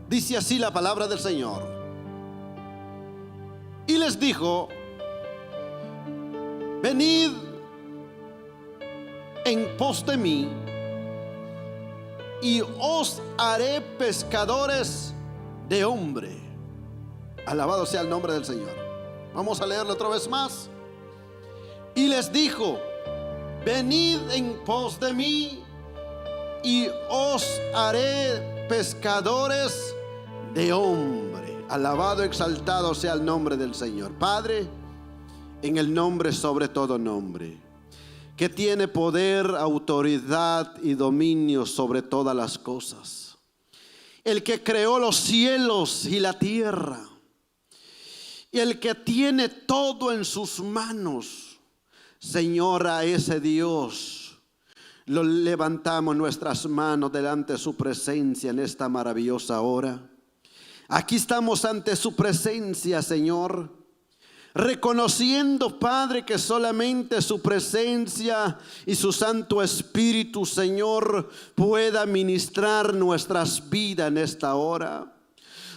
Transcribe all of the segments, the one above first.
Dice así la palabra del Señor. Y les dijo: venid en pos de mí, y os haré pescadores de hombre. Alabado sea el nombre del Señor. Vamos a leerlo otra vez más. Y les dijo: venid en pos de mí, y os haré pescadores de hombre. Alabado, exaltado sea el nombre del Señor. Padre, en el nombre sobre todo nombre, que tiene poder, autoridad y dominio sobre todas las cosas, el que creó los cielos y la tierra, y el que tiene todo en sus manos. Señor, a ese Dios lo levantamos nuestras manos delante de su presencia en esta maravillosa hora. Aquí estamos ante su presencia, Señor, reconociendo, Padre, que solamente su presencia y su Santo Espíritu, Señor, pueda ministrar nuestras vidas en esta hora.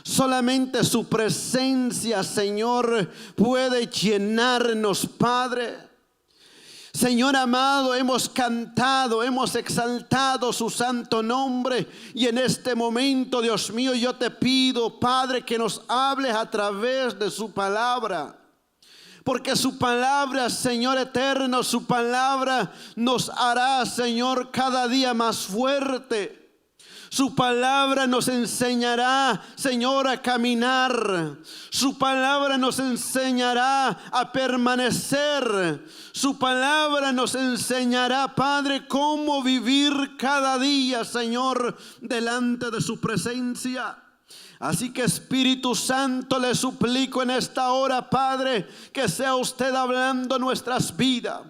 Solamente su presencia, Señor, puede llenarnos, Padre. Señor amado, hemos cantado, hemos exaltado su santo nombre, y en este momento, Dios mío, yo te pido, Padre, que nos hables a través de su palabra. Porque su palabra, Señor eterno, su palabra nos hará, Señor, cada día más fuerte. Su palabra nos enseñará, Señor, a caminar. Su palabra nos enseñará a permanecer. Su palabra nos enseñará, Padre, cómo vivir cada día, Señor, delante de su presencia. Así que, Espíritu Santo, le suplico en esta hora, Padre, que sea usted hablando nuestras vidas.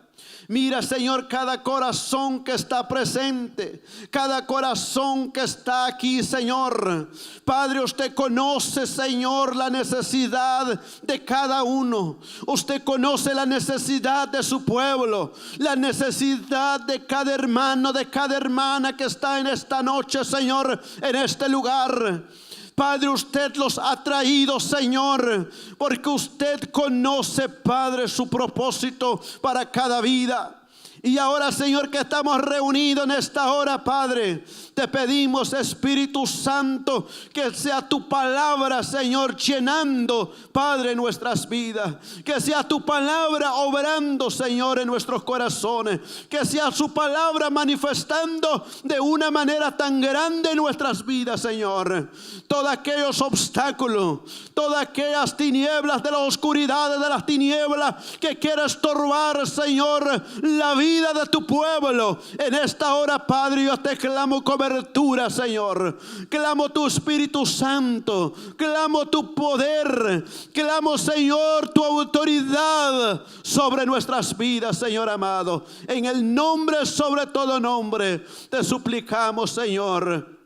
Mira, Señor, cada corazón que está presente, cada corazón que está aquí, Señor. Padre, usted conoce, Señor, la necesidad de cada uno. Usted conoce la necesidad de su pueblo, la necesidad de cada hermano, de cada hermana que está en esta noche, Señor, en este lugar. Padre, usted los ha traído, Señor, porque usted conoce, Padre, su propósito para cada vida. Y ahora, Señor, que estamos reunidos en esta hora, Padre, te pedimos, Espíritu Santo, que sea tu palabra, Señor, llenando, Padre, nuestras vidas. Que sea tu palabra obrando, Señor, en nuestros corazones. Que sea su palabra manifestando de una manera tan grande en nuestras vidas, Señor. Todos aquellos obstáculos, todas aquellas tinieblas de la oscuridad, de las tinieblas que quiere estorbar, Señor, la vida de tu pueblo. En esta hora, Padre, yo te clamo cobertura, Señor. Clamo tu Espíritu Santo. Clamo tu poder. Clamo, Señor, tu autoridad sobre nuestras vidas, Señor amado. En el nombre sobre todo nombre, te suplicamos, Señor.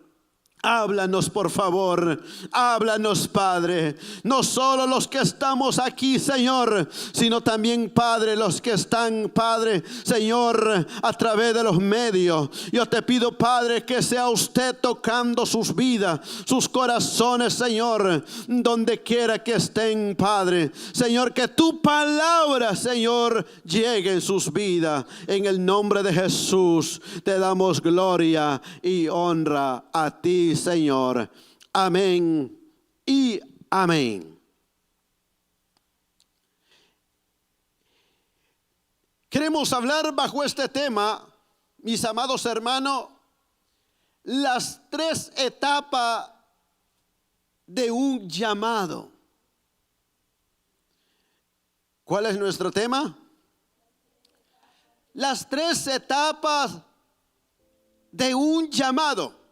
Háblanos, por favor, háblanos, Padre. No solo los que estamos aquí, Señor, sino también, Padre, los que están, Padre, Señor, a través de los medios. Yo te pido, Padre, que sea usted tocando sus vidas, sus corazones, Señor, donde quiera que estén, Padre. Señor, que tu palabra, Señor, llegue en sus vidas. En el nombre de Jesús te damos gloria y honra a ti, Señor. Amén y amén. Queremos hablar bajo este tema, mis amados hermanos, las tres etapas de un llamado. ¿Cuál es nuestro tema? Las tres etapas de un llamado.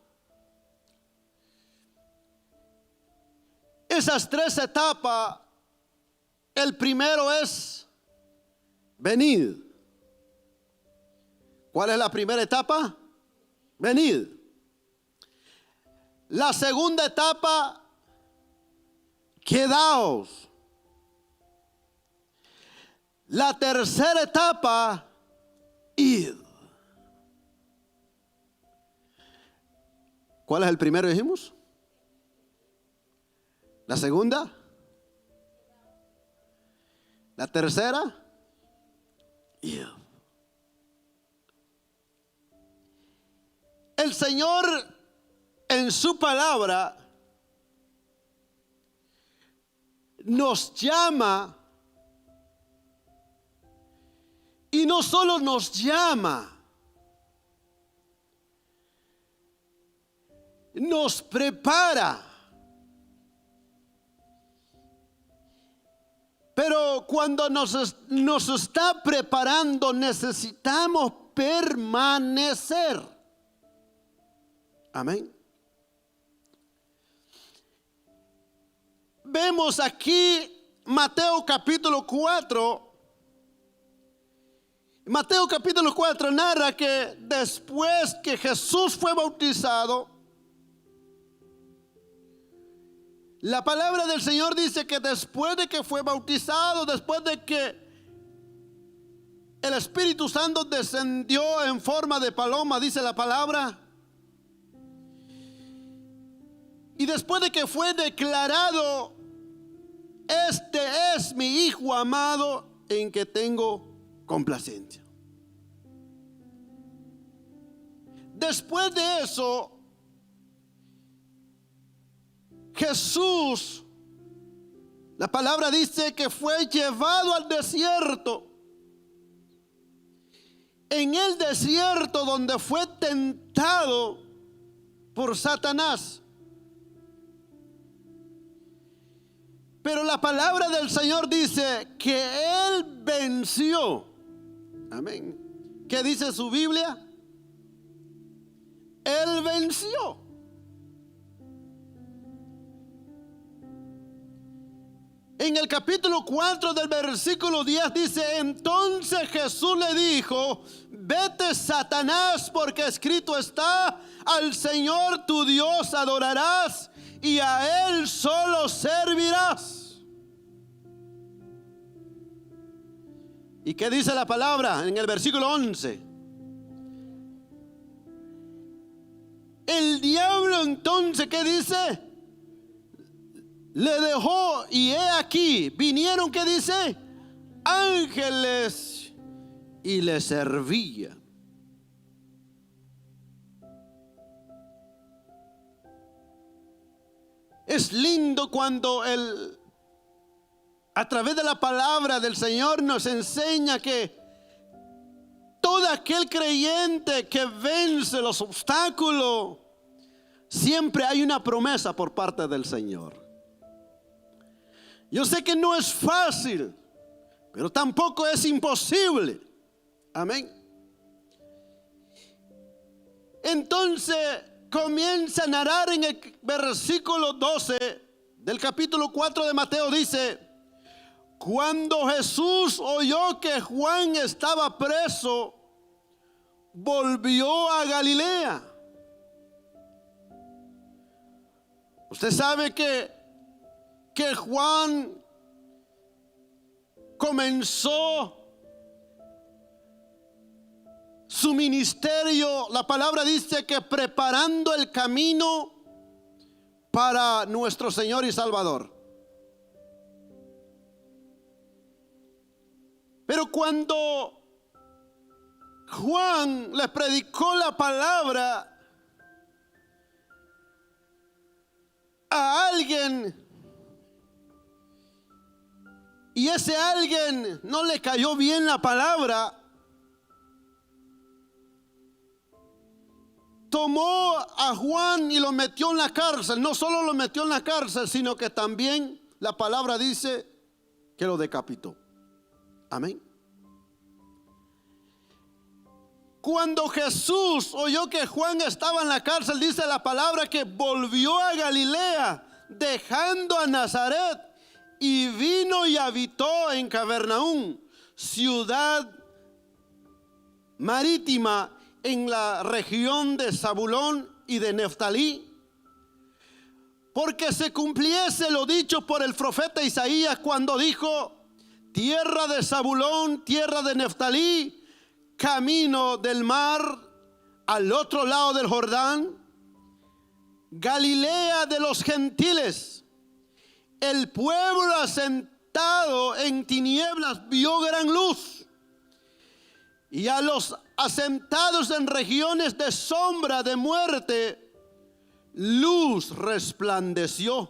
Esas tres etapas, el primero es venid. ¿Cuál es la primera etapa? Venid. La segunda etapa, quedaos. La tercera etapa, id. ¿Cuál es el primero, dijimos? La segunda. La tercera. El Señor en su palabra nos llama, y no solo nos llama, nos prepara. Pero cuando nos está preparando, necesitamos permanecer. Amén. Vemos aquí Mateo capítulo 4. Mateo capítulo 4 narra que después que Jesús fue bautizado, la palabra del Señor dice que después de que fue bautizado, después de que el Espíritu Santo descendió en forma de paloma, dice la palabra, y después de que fue declarado, este es mi Hijo amado en que tengo complacencia. Después de eso, Jesús, la palabra dice que fue llevado al desierto. En el desierto donde fue tentado por Satanás. Pero la palabra del Señor dice que Él venció. Amén. ¿Qué dice su Biblia? Él venció. En el capítulo 4 del versículo 10 dice: entonces Jesús le dijo: vete, Satanás, porque escrito está, al Señor tu Dios adorarás y a Él solo servirás. ¿Y qué dice la palabra en el versículo 11? El diablo entonces, ¿qué dice? Le dejó, y he aquí, vinieron, ¿qué dice? Ángeles, y le servían. Es lindo cuando a través de la palabra del Señor nos enseña que todo aquel creyente que vence los obstáculos, siempre hay una promesa por parte del Señor. Yo sé que no es fácil, pero tampoco es imposible. Amén. Entonces comienza a narrar en el versículo 12 del capítulo 4 de Mateo. Dice: cuando Jesús oyó que Juan estaba preso, volvió a Galilea. Usted sabe que Juan comenzó su ministerio, la palabra dice que preparando el camino para nuestro Señor y Salvador. Pero cuando Juan le predicó la palabra a alguien, y ese alguien no le cayó bien la palabra, tomó a Juan y lo metió en la cárcel. No solo lo metió en la cárcel, sino que también la palabra dice que lo decapitó. Amén. Cuando Jesús oyó que Juan estaba en la cárcel, dice la palabra que volvió a Galilea, dejando a Nazaret, y vino y habitó en Capernaum, ciudad marítima en la región de Zabulón y de Neftalí, porque se cumpliese lo dicho por el profeta Isaías cuando dijo: tierra de Zabulón, tierra de Neftalí, camino del mar al otro lado del Jordán, Galilea de los gentiles. el pueblo asentado en tinieblas vio gran luz, y a los asentados en regiones de sombra de muerte, luz resplandeció.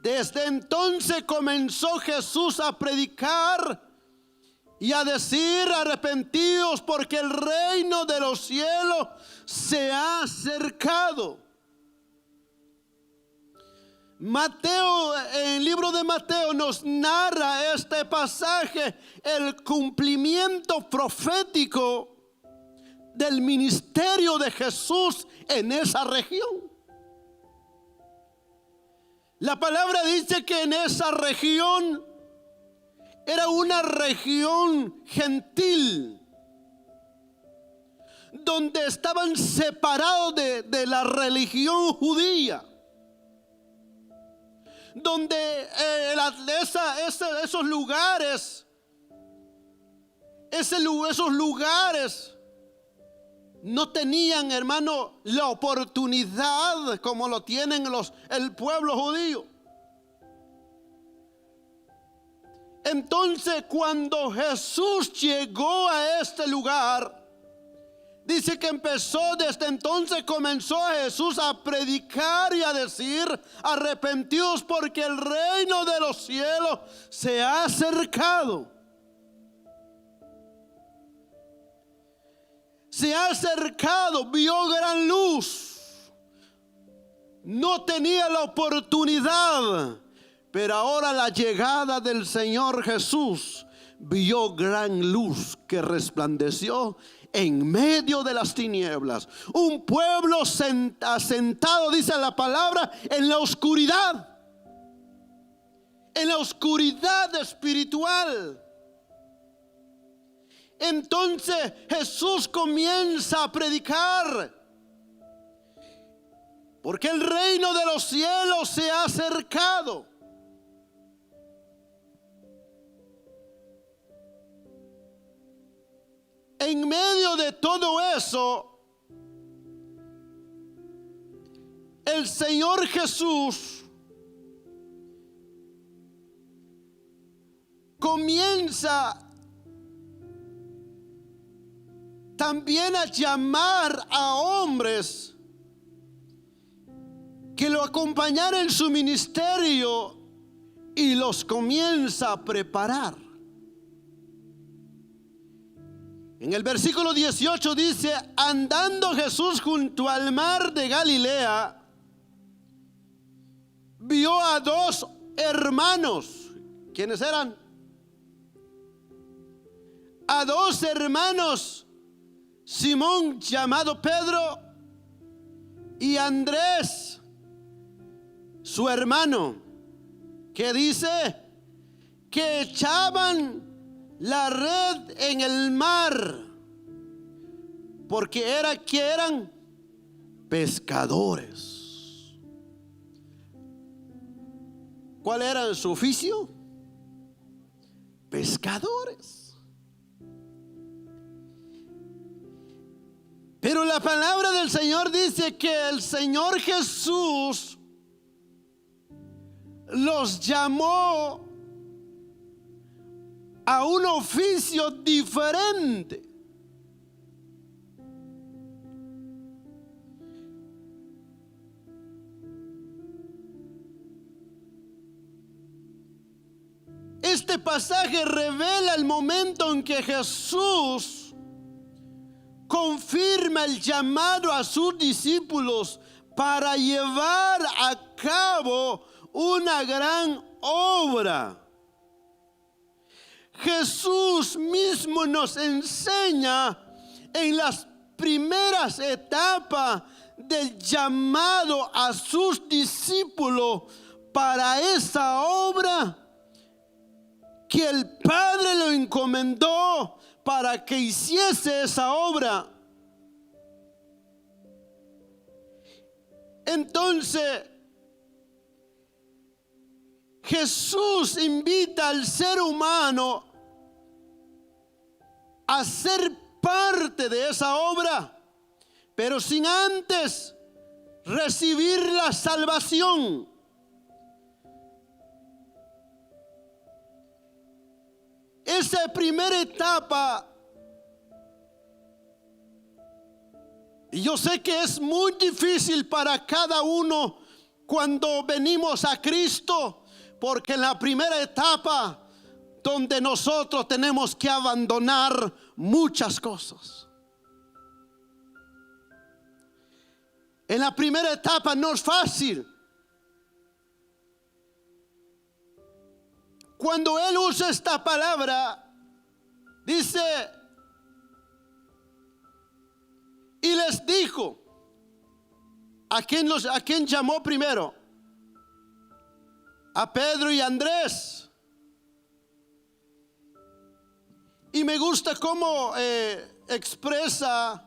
Desde entonces comenzó Jesús a predicar y a decir: arrepentidos, porque el reino de los cielos se ha acercado. Mateo, en el libro de Mateo, nos narra este pasaje, el cumplimiento profético del ministerio de Jesús en esa región. La palabra dice que en esa región era una región gentil, donde estaban separados de la religión judía, donde esos lugares no tenían, hermano, la oportunidad como lo tienen el pueblo judío. Entonces, cuando Jesús llegó a este lugar, dice que desde entonces comenzó Jesús a predicar y a decir: arrepentidos, porque el reino de los cielos se ha acercado. Se ha acercado, vio gran luz. No tenía la oportunidad, pero ahora la llegada del Señor Jesús, vio gran luz que resplandeció en medio de las tinieblas. Un pueblo asentado, dice la palabra, en la oscuridad espiritual. Entonces Jesús comienza a predicar: porque el reino de los cielos se ha acercado. En medio de todo eso, el Señor Jesús comienza también a llamar a hombres que lo acompañaran en su ministerio, y los comienza a preparar. En el versículo 18 dice: andando Jesús junto al mar de Galilea, vio a dos hermanos. ¿Quiénes eran? A dos hermanos, Simón llamado Pedro y Andrés su hermano, que dice que echaban la red en el mar, porque eran pescadores. ¿Cuál era su oficio? Pescadores. Pero la palabra del Señor dice que el Señor Jesús los llamó a un oficio diferente. Este pasaje revela el momento en que Jesús confirma el llamado a sus discípulos para llevar a cabo una gran obra. Jesús mismo nos enseña en las primeras etapas del llamado a sus discípulos para esa obra que el Padre lo encomendó para que hiciese esa obra. Entonces, Jesús invita al ser humano a ser parte de esa obra, pero sin antes recibir la salvación. esa primera etapa, y yo sé que es muy difícil para cada uno cuando venimos a Cristo, porque en la primera etapa donde nosotros tenemos que abandonar muchas cosas. En la primera etapa no es fácil. Cuando él usa esta palabra, dice, y les dijo, ¿a quién llamó primero? A Pedro y Andrés. Y me gusta cómo expresa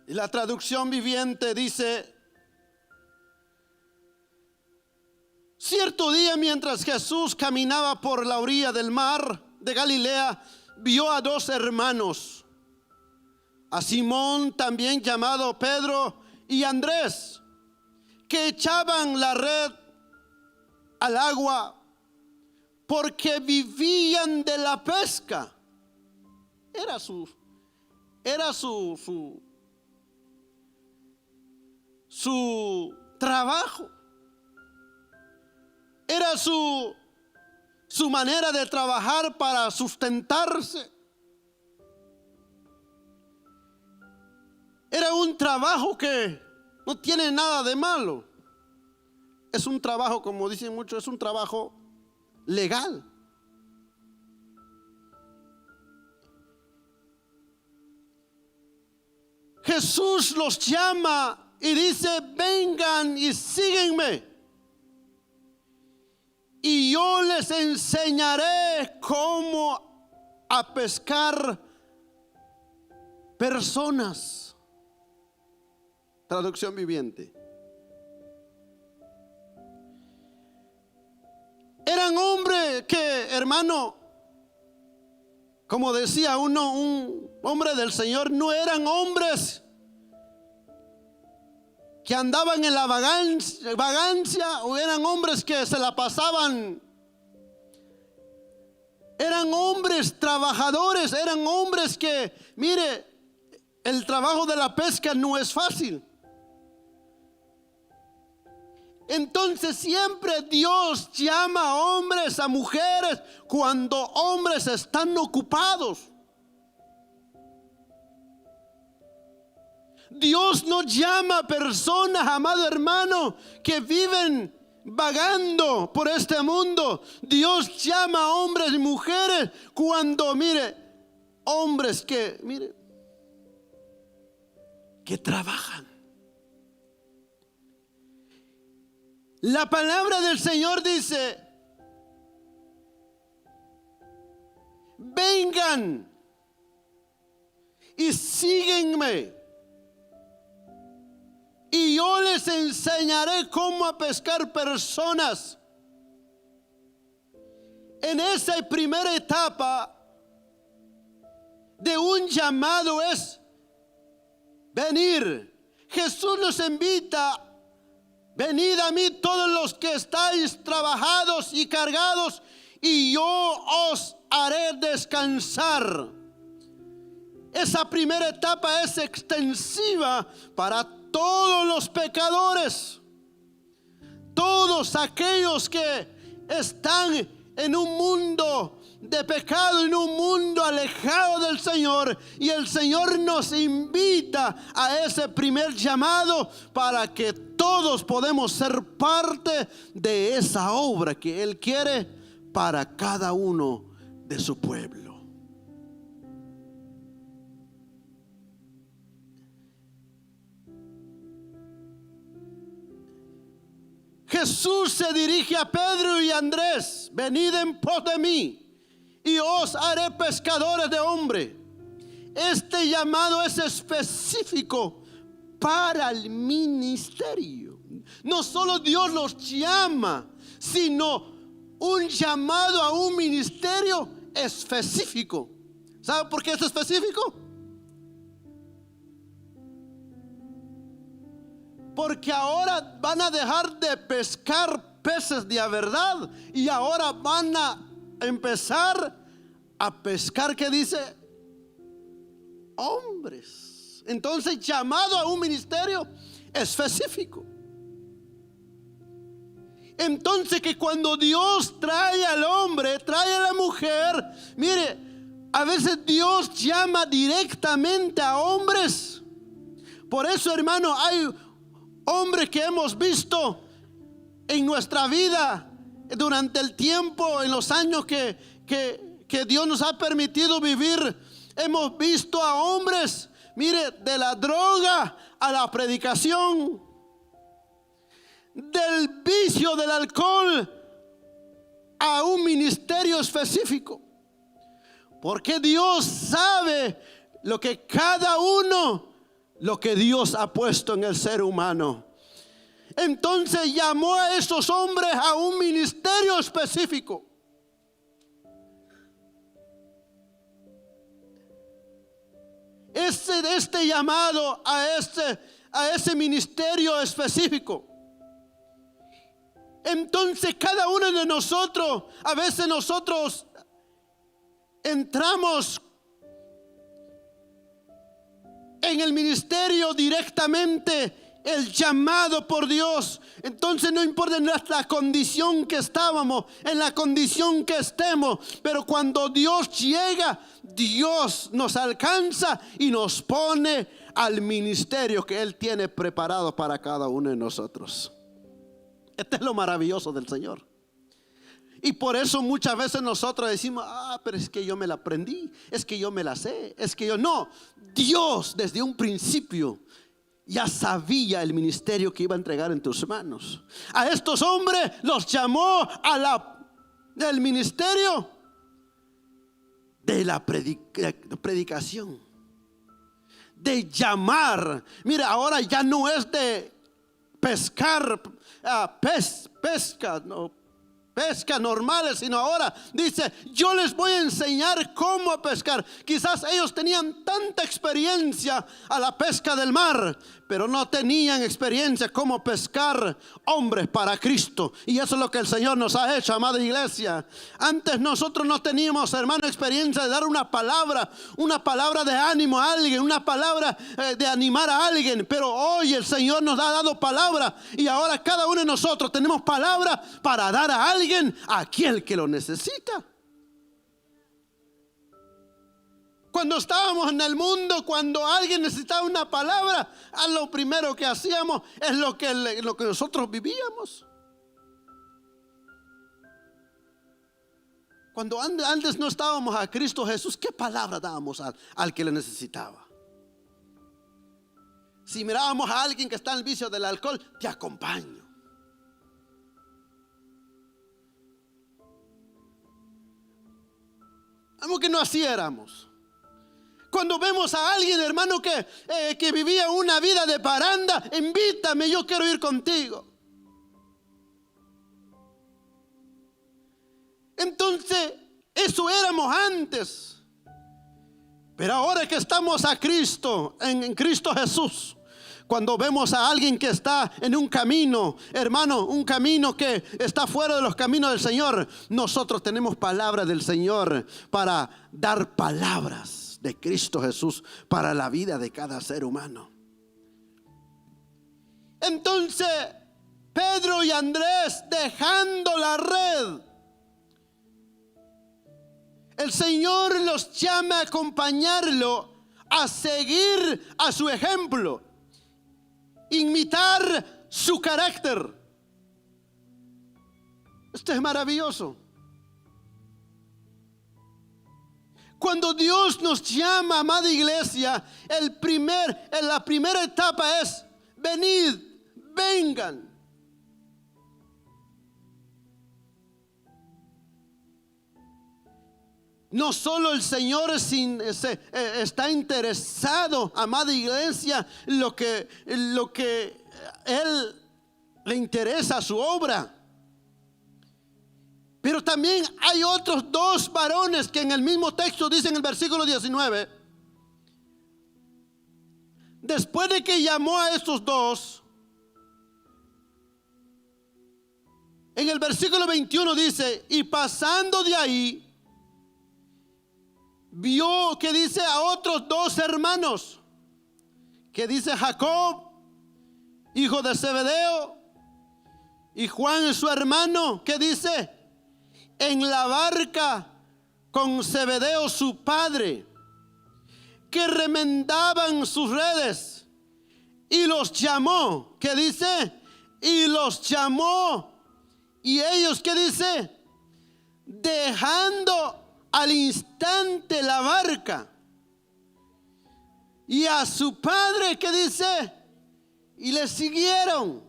la traducción viviente. Dice: cierto día, mientras Jesús caminaba por la orilla del mar de Galilea, vio a dos hermanos, a Simón, también llamado Pedro, y Andrés, que echaban la red al agua porque vivían de la pesca. Era su trabajo. Era su manera de trabajar para sustentarse. Era un trabajo que no tiene nada de malo. Es un trabajo, como dicen muchos, es un trabajo legal. Jesús los llama y dice: vengan y síguenme, y yo les enseñaré cómo a pescar personas. Traducción viviente. Eran hombres que, hermano, como decía uno, un hombre del Señor, no eran hombres que andaban en la vagancia, o eran hombres que se la pasaban. Eran hombres trabajadores, eran hombres que, mire, el trabajo de la pesca no es fácil. Entonces siempre Dios llama a hombres, a mujeres, cuando hombres están ocupados. Dios no llama a personas, amado hermano, que viven vagando por este mundo. Dios llama a hombres y mujeres cuando, mire, hombres que, mire, que trabajan. La palabra del Señor dice: vengan y síguenme, y yo les enseñaré cómo a pescar personas. En esa primera etapa de un llamado es venir. Jesús nos invita: venid a mí todos los que estáis trabajados y cargados, y yo os haré descansar. Esa primera etapa es extensiva para todos los pecadores, todos aquellos que están en un mundo de pecado, en un mundo alejado del Señor. Y el Señor nos invita a ese primer llamado para que todos podemos ser parte de esa obra que Él quiere para cada uno de su pueblo. Jesús se dirige a Pedro y Andrés: venid en pos de mí, y os haré pescadores de hombres. Este llamado es específico para el ministerio. No solo Dios los llama, sino un llamado a un ministerio específico. ¿Sabe por qué es específico? porque ahora van a dejar de pescar peces de a verdad y ahora van a empezar a pescar, ¿qué dice? Hombres. Entonces, llamado a un ministerio específico. Entonces, que cuando Dios trae al hombre, trae a la mujer, mire, a veces Dios llama directamente a hombres. Por eso, hermano, hay hombres que hemos visto en nuestra vida durante el tiempo, en los años que Dios nos ha permitido vivir. Hemos visto a hombres, mire, de la droga a la predicación, del vicio del alcohol a un ministerio específico. Porque Dios sabe lo que cada uno, lo que Dios ha puesto en el ser humano. Entonces llamó a esos hombres a un ministerio específico. Este llamado a ese ministerio específico. Entonces cada uno de nosotros, a veces nosotros entramos en el ministerio directamente, el llamado por Dios. Entonces no importa en nuestra condición que estábamos, en la condición que estemos, pero cuando Dios llega, Dios nos alcanza y nos pone al ministerio que Él tiene preparado para cada uno de nosotros. Este es lo maravilloso del Señor. Y por eso muchas veces nosotros decimos: pero es que yo me la aprendí, es que yo me la sé, es que yo no. Dios desde un principio ya sabía el ministerio que iba a entregar en tus manos. A estos hombres los llamó del ministerio de la predicación, de llamar. Mira, ahora ya no es de pescar, pesca normales, sino ahora dice: yo les voy a enseñar cómo pescar. Quizás ellos tenían tanta experiencia a la pesca del mar, pero no tenían experiencia cómo pescar hombres para Cristo. Y eso es lo que el Señor nos ha hecho, amada iglesia. Antes nosotros no teníamos, hermano, experiencia de dar una palabra de ánimo a alguien, una palabra de animar a alguien. Pero hoy el Señor nos ha dado palabra, y ahora cada uno de nosotros tenemos palabra para dar a alguien, a aquel que lo necesita. Cuando estábamos en el mundo, cuando alguien necesitaba una palabra, lo primero que hacíamos es lo que nosotros vivíamos. Cuando antes no estábamos a Cristo Jesús, ¿qué palabra dábamos al que le necesitaba? Si mirábamos a alguien que está en el vicio del alcohol, te acompaño. Algo que no hacíamos. Cuando vemos a alguien, hermano, que vivía una vida de parranda, invítame, yo quiero ir contigo. Entonces, eso éramos antes. Pero ahora que estamos a Cristo, en Cristo Jesús, cuando vemos a alguien que está en un camino, hermano, un camino que está fuera de los caminos del Señor, nosotros tenemos palabra del Señor para dar palabras de Cristo Jesús para la vida de cada ser humano. Entonces Pedro y Andrés, dejando la red, el Señor los llama a acompañarlo, a seguir a su ejemplo, imitar su carácter. Esto es maravilloso. Cuando Dios nos llama, amada iglesia, la primera etapa es: venid, vengan. No solo el Señor está interesado, amada iglesia, lo que Él le interesa su obra. Pero también hay otros dos varones que en el mismo texto dicen en el versículo 19. Después de que llamó a estos dos, En el versículo 21 dice, y pasando de ahí, vio que dice a otros dos hermanos, que dice Jacob, hijo de Zebedeo, y Juan su hermano, que dice, en la barca con Zebedeo su padre, que remendaban sus redes, y los llamó, que dice, y los llamó. Y ellos, ¿qué dice? Dejando al instante la barca. Y a su padre, ¿qué dice? Y le siguieron.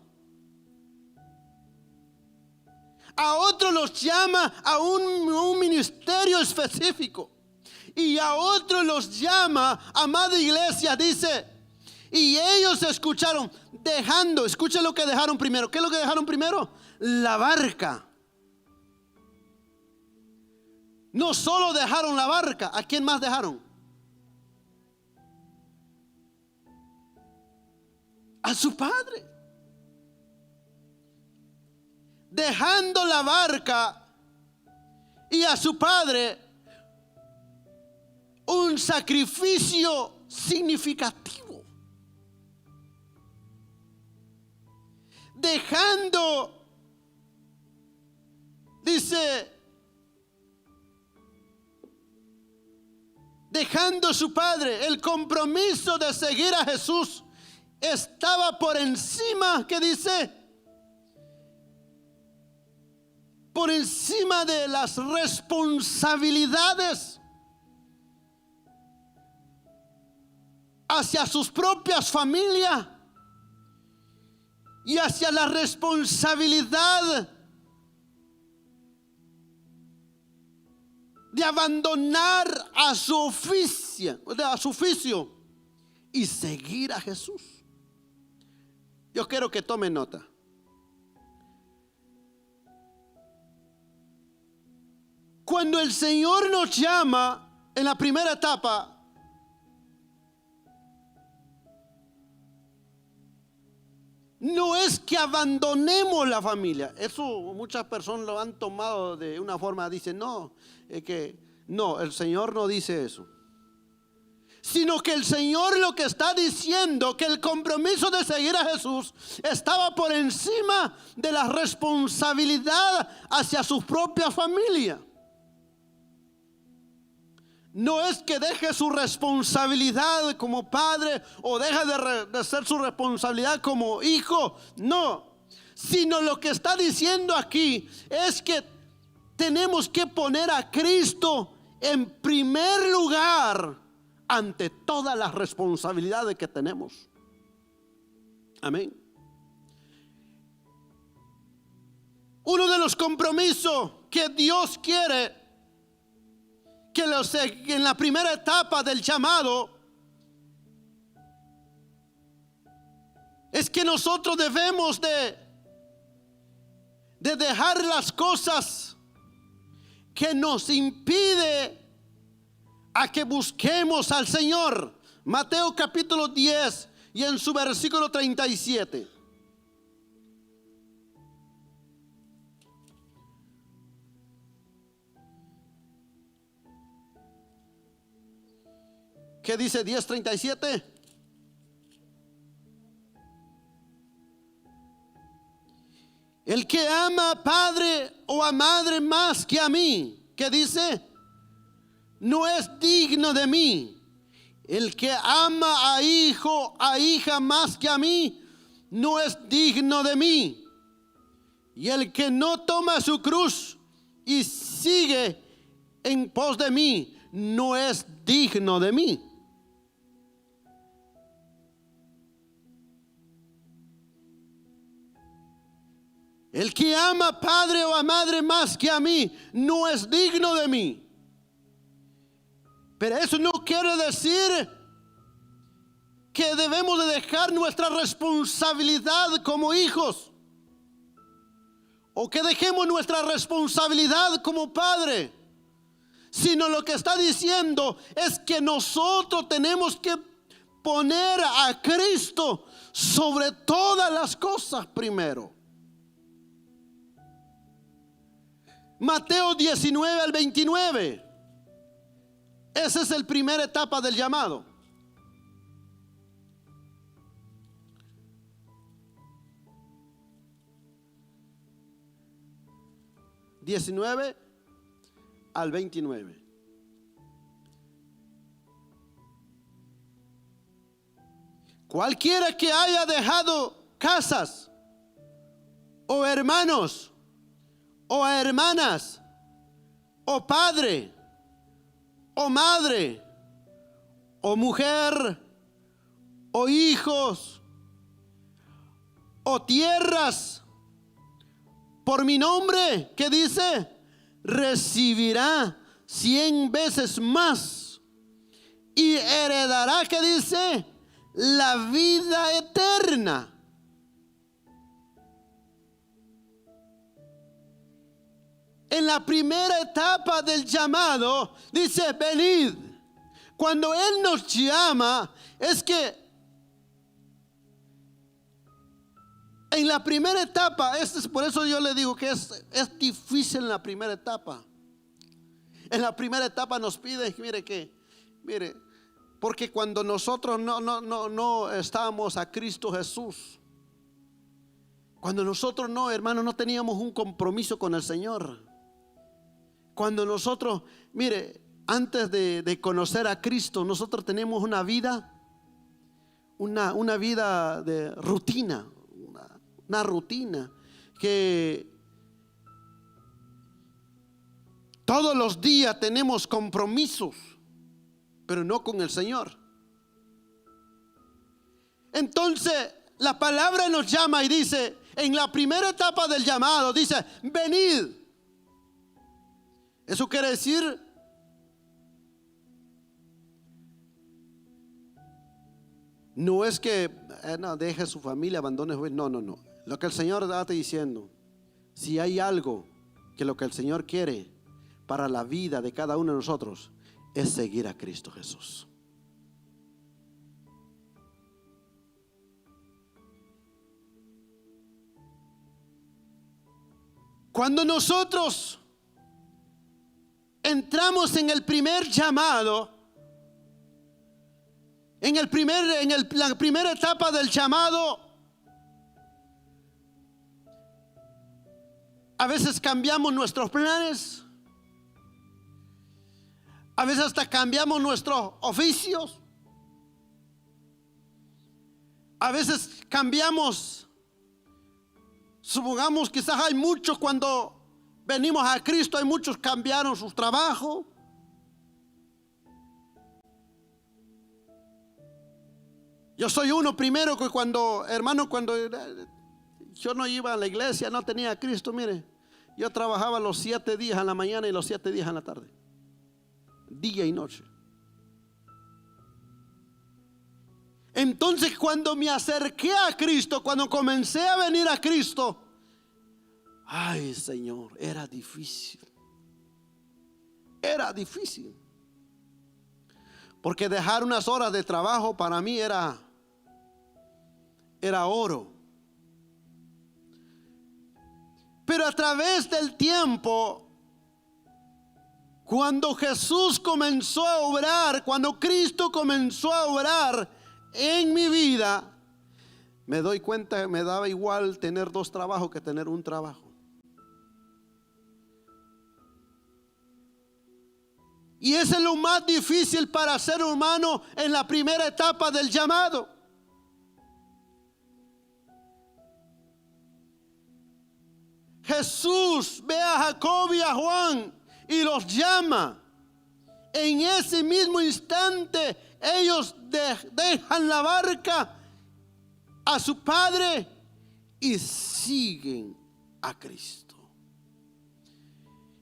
A otros los llama a un ministerio específico. Y a otros los llama, amada iglesia, dice. Y ellos escucharon, dejando, escuchen lo que dejaron primero. ¿Qué es lo que dejaron primero? La barca. No solo dejaron la barca, ¿a quién más dejaron? A su padre. Dejando la barca y a su padre, un sacrificio significativo. Dejando, dice, dejando su padre, el compromiso de seguir a Jesús estaba por encima, ¿qué dice? Por encima de las responsabilidades hacia sus propias familias y hacia la responsabilidad de abandonar a su oficio y seguir a Jesús. Yo quiero que tomen nota. Cuando el Señor nos llama en la primera etapa, no es que abandonemos la familia. Eso muchas personas lo han tomado de una forma, dicen, no, no, el Señor no dice eso. Sino que el Señor lo que está diciendo, que el compromiso de seguir a Jesús estaba por encima de la responsabilidad hacia su propia familia. No es que deje su responsabilidad como padre o deje de ser su responsabilidad como hijo, no. Sino lo que está diciendo aquí es que tenemos que poner a Cristo en primer lugar ante todas las responsabilidades que tenemos. Amén. Uno de los compromisos que Dios quiere que en la primera etapa del llamado es que nosotros debemos de dejar las cosas que nos impide a que busquemos al Señor. Mateo capítulo 10 y en su versículo 37. ¿Qué dice 10:37? El que ama a padre o a madre más que a mí, ¿qué dice? No es digno de mí. El que ama a hijo, a hija más que a mí, no es digno de mí. Y el que no toma su cruz y sigue en pos de mí, no es digno de mí. El que ama a padre o a madre más que a mí, no es digno de mí. Pero eso no quiere decir que debemos de dejar nuestra responsabilidad como hijos, o que dejemos nuestra responsabilidad como padre. Sino lo que está diciendo es que nosotros tenemos que poner a Cristo sobre todas las cosas primero. Mateo 19 al 29. Esa es la primera etapa del llamado. (19 al 29). Cualquiera que haya dejado casas, o hermanos, o hermanas, o padre, o madre, o mujer, o hijos, o tierras, por mi nombre, ¿qué dice? Recibirá 100 veces más y heredará, ¿qué dice? La vida eterna. En la primera etapa del llamado dice: venid. Cuando Él nos llama, es que en la primera etapa, por eso yo le digo que es difícil en la primera etapa. En la primera etapa nos pide, mire, porque cuando nosotros no estábamos a Cristo Jesús, cuando nosotros hermano, no teníamos un compromiso con el Señor, cuando nosotros, antes de conocer a Cristo, nosotros tenemos una vida, una vida de rutina, una rutina que todos los días tenemos compromisos, pero no con el Señor. Entonces la palabra nos llama y dice, en la primera etapa del llamado, dice: venid. Eso quiere decir no es que deje su familia, abandone. No. Lo que el Señor está diciendo, si hay algo que lo que el Señor quiere para la vida de cada uno de nosotros, es seguir a Cristo Jesús. Cuando nosotros entramos en el primer llamado, la primera etapa del llamado, a veces cambiamos nuestros planes, a veces hasta cambiamos nuestros oficios, a veces cambiamos. Supongamos, quizás hay muchos cuando venimos a Cristo, hay muchos cambiaron sus trabajos. Yo soy uno primero que cuando yo no iba a la iglesia, no tenía a Cristo, yo trabajaba los 7 días en la mañana y los 7 días en la tarde, día y noche. Entonces, cuando me acerqué a Cristo, cuando comencé a venir a Cristo, ay, Señor, era difícil. Era difícil. Porque dejar unas horas de trabajo para mí era oro. Pero a través del tiempo, cuando Jesús comenzó a obrar, cuando Cristo comenzó a obrar en mi vida, me doy cuenta que me daba igual tener 2 trabajos que tener un trabajo. Y ese es lo más difícil para ser humano en la primera etapa del llamado. Jesús ve a Jacob y a Juan y los llama. En ese mismo instante ellos dejan la barca a su padre y siguen a Cristo.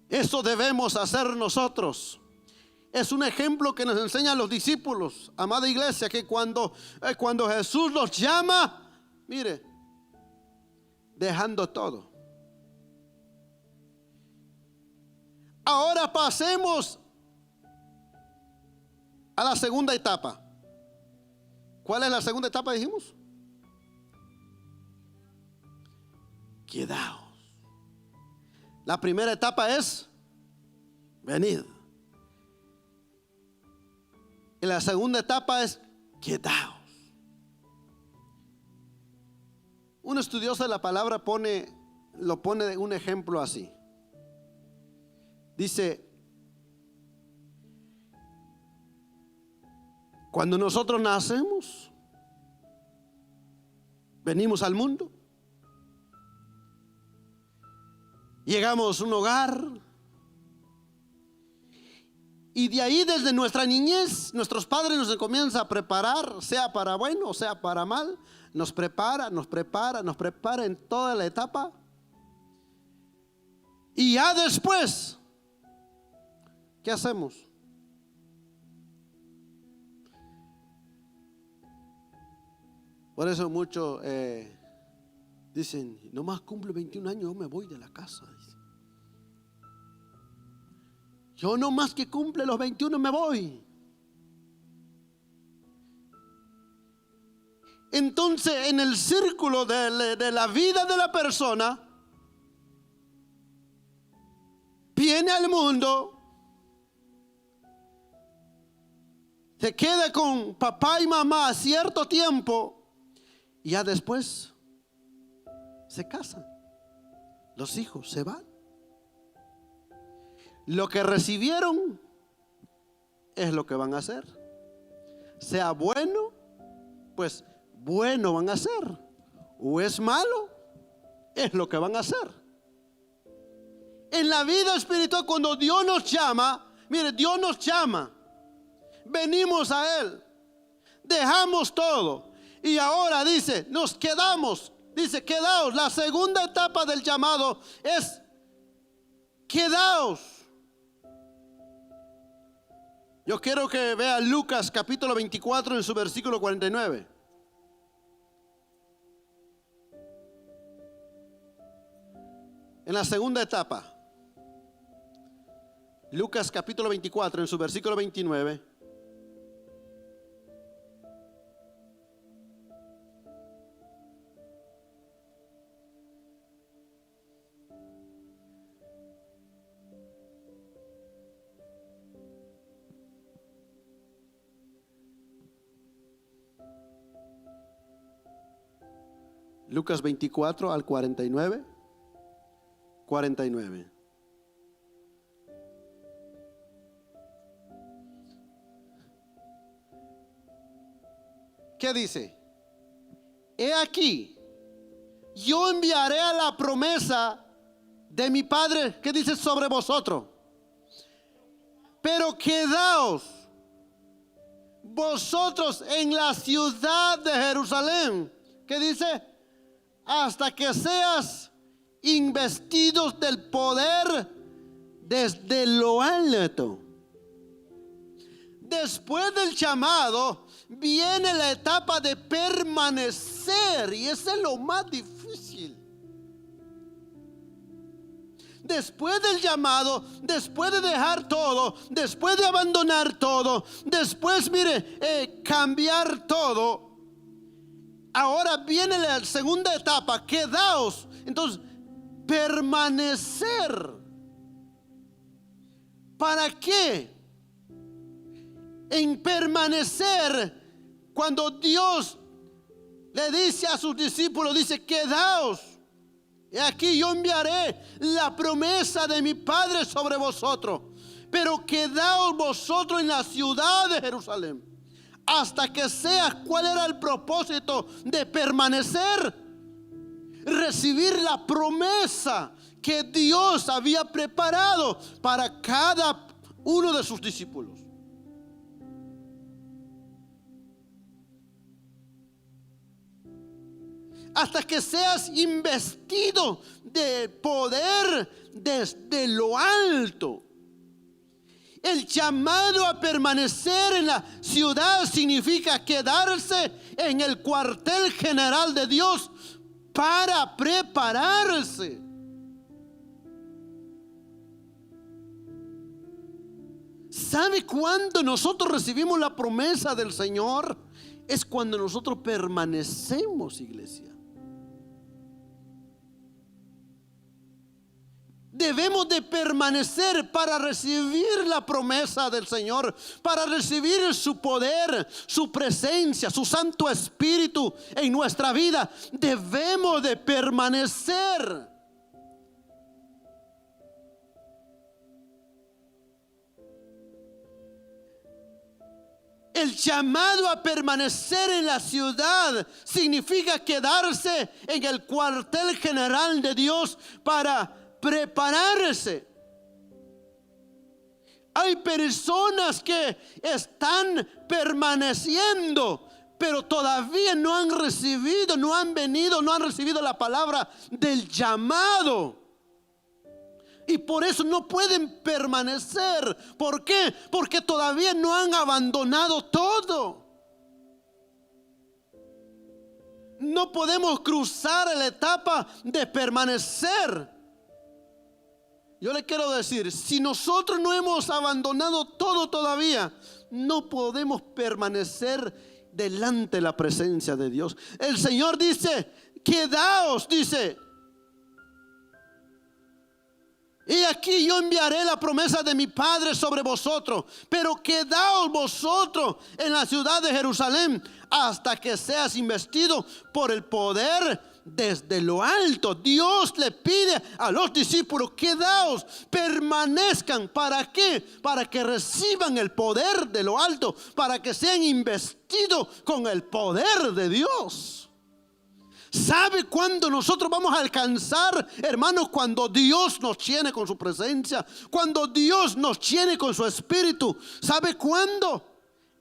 Eso debemos hacer nosotros. Es un ejemplo que nos enseñan los discípulos, amada iglesia, que cuando Jesús los llama, dejando todo. Ahora pasemos a la segunda etapa. ¿Cuál es la segunda etapa, dijimos? Quedaos. La primera etapa es venid. Y la segunda etapa es quedaos. Un estudioso de la palabra lo pone un ejemplo así. Dice, cuando nosotros nacemos, venimos al mundo, llegamos a un hogar, y de ahí desde nuestra niñez nuestros padres nos comienzan a preparar, sea para bueno o sea para mal. Nos prepara en toda la etapa. Y ya después, ¿qué hacemos? Por eso muchos dicen, nomás cumplo 21 años, yo me voy de la casa. Yo nomás que cumple los 21 me voy. Entonces, en el círculo de la vida de la persona, viene al mundo, se queda con papá y mamá cierto tiempo, y ya después se casan. Los hijos se van. Lo que recibieron es lo que van a hacer. Sea bueno, pues bueno van a hacer. O es malo, es lo que van a hacer. En la vida espiritual, cuando Dios nos llama, mire, Dios nos llama, venimos a Él, dejamos todo, y ahora dice, nos quedamos. Dice, quedaos. La segunda etapa del llamado es quedaos. Yo quiero que vea Lucas capítulo 24 en su versículo 49. En la segunda etapa, Lucas capítulo 24 en su versículo 29. Lucas 24 al 49. 49. ¿Qué dice? He aquí, yo enviaré a la promesa de mi Padre, ¿qué dice? Sobre vosotros. Pero quedaos vosotros en la ciudad de Jerusalén. ¿Qué dice? Hasta que seas investidos del poder desde lo alto. Después del llamado viene la etapa de permanecer, y ese es lo más difícil. Después del llamado, después de dejar todo, después de abandonar todo, después, mire, cambiar todo, ahora viene la segunda etapa, quedaos. Entonces, permanecer. ¿Para qué? En permanecer, cuando Dios le dice a sus discípulos, dice, quedaos. Y aquí yo enviaré la promesa de mi Padre sobre vosotros. Pero quedaos vosotros en la ciudad de Jerusalén, hasta que sea. ¿Cuál era el propósito de permanecer? Recibir la promesa que Dios había preparado para cada uno de sus discípulos. Hasta que seas investido de poder desde lo alto. El llamado a permanecer en la ciudad significa quedarse en el cuartel general de Dios para prepararse. ¿Sabe cuándo nosotros recibimos la promesa del Señor? Es cuando nosotros permanecemos, iglesia. Debemos de permanecer para recibir la promesa del Señor, para recibir su poder, su presencia, su Santo Espíritu en nuestra vida. Debemos de permanecer. El llamado a permanecer en la ciudad significa quedarse en el cuartel general de Dios para prepararse. Hay personas que están permaneciendo, pero todavía no han recibido, no han recibido la palabra del llamado. Y por eso no pueden permanecer. ¿Por qué? Porque todavía no han abandonado todo. No podemos cruzar la etapa de permanecer. Yo le quiero decir, si nosotros no hemos abandonado todo todavía, no podemos permanecer delante de la presencia de Dios. El Señor dice, quedaos, dice. Y aquí yo enviaré la promesa de mi Padre sobre vosotros, pero quedaos vosotros en la ciudad de Jerusalén hasta que seas investido por el poder desde lo alto. Dios le pide a los discípulos, quedaos, permanezcan. ¿Para qué? Para que reciban el poder de lo alto, para que sean investidos con el poder de Dios. ¿Sabe cuándo nosotros vamos a alcanzar, hermanos? Cuando Dios nos llene con su presencia, cuando Dios nos llene con su espíritu. ¿Sabe cuándo?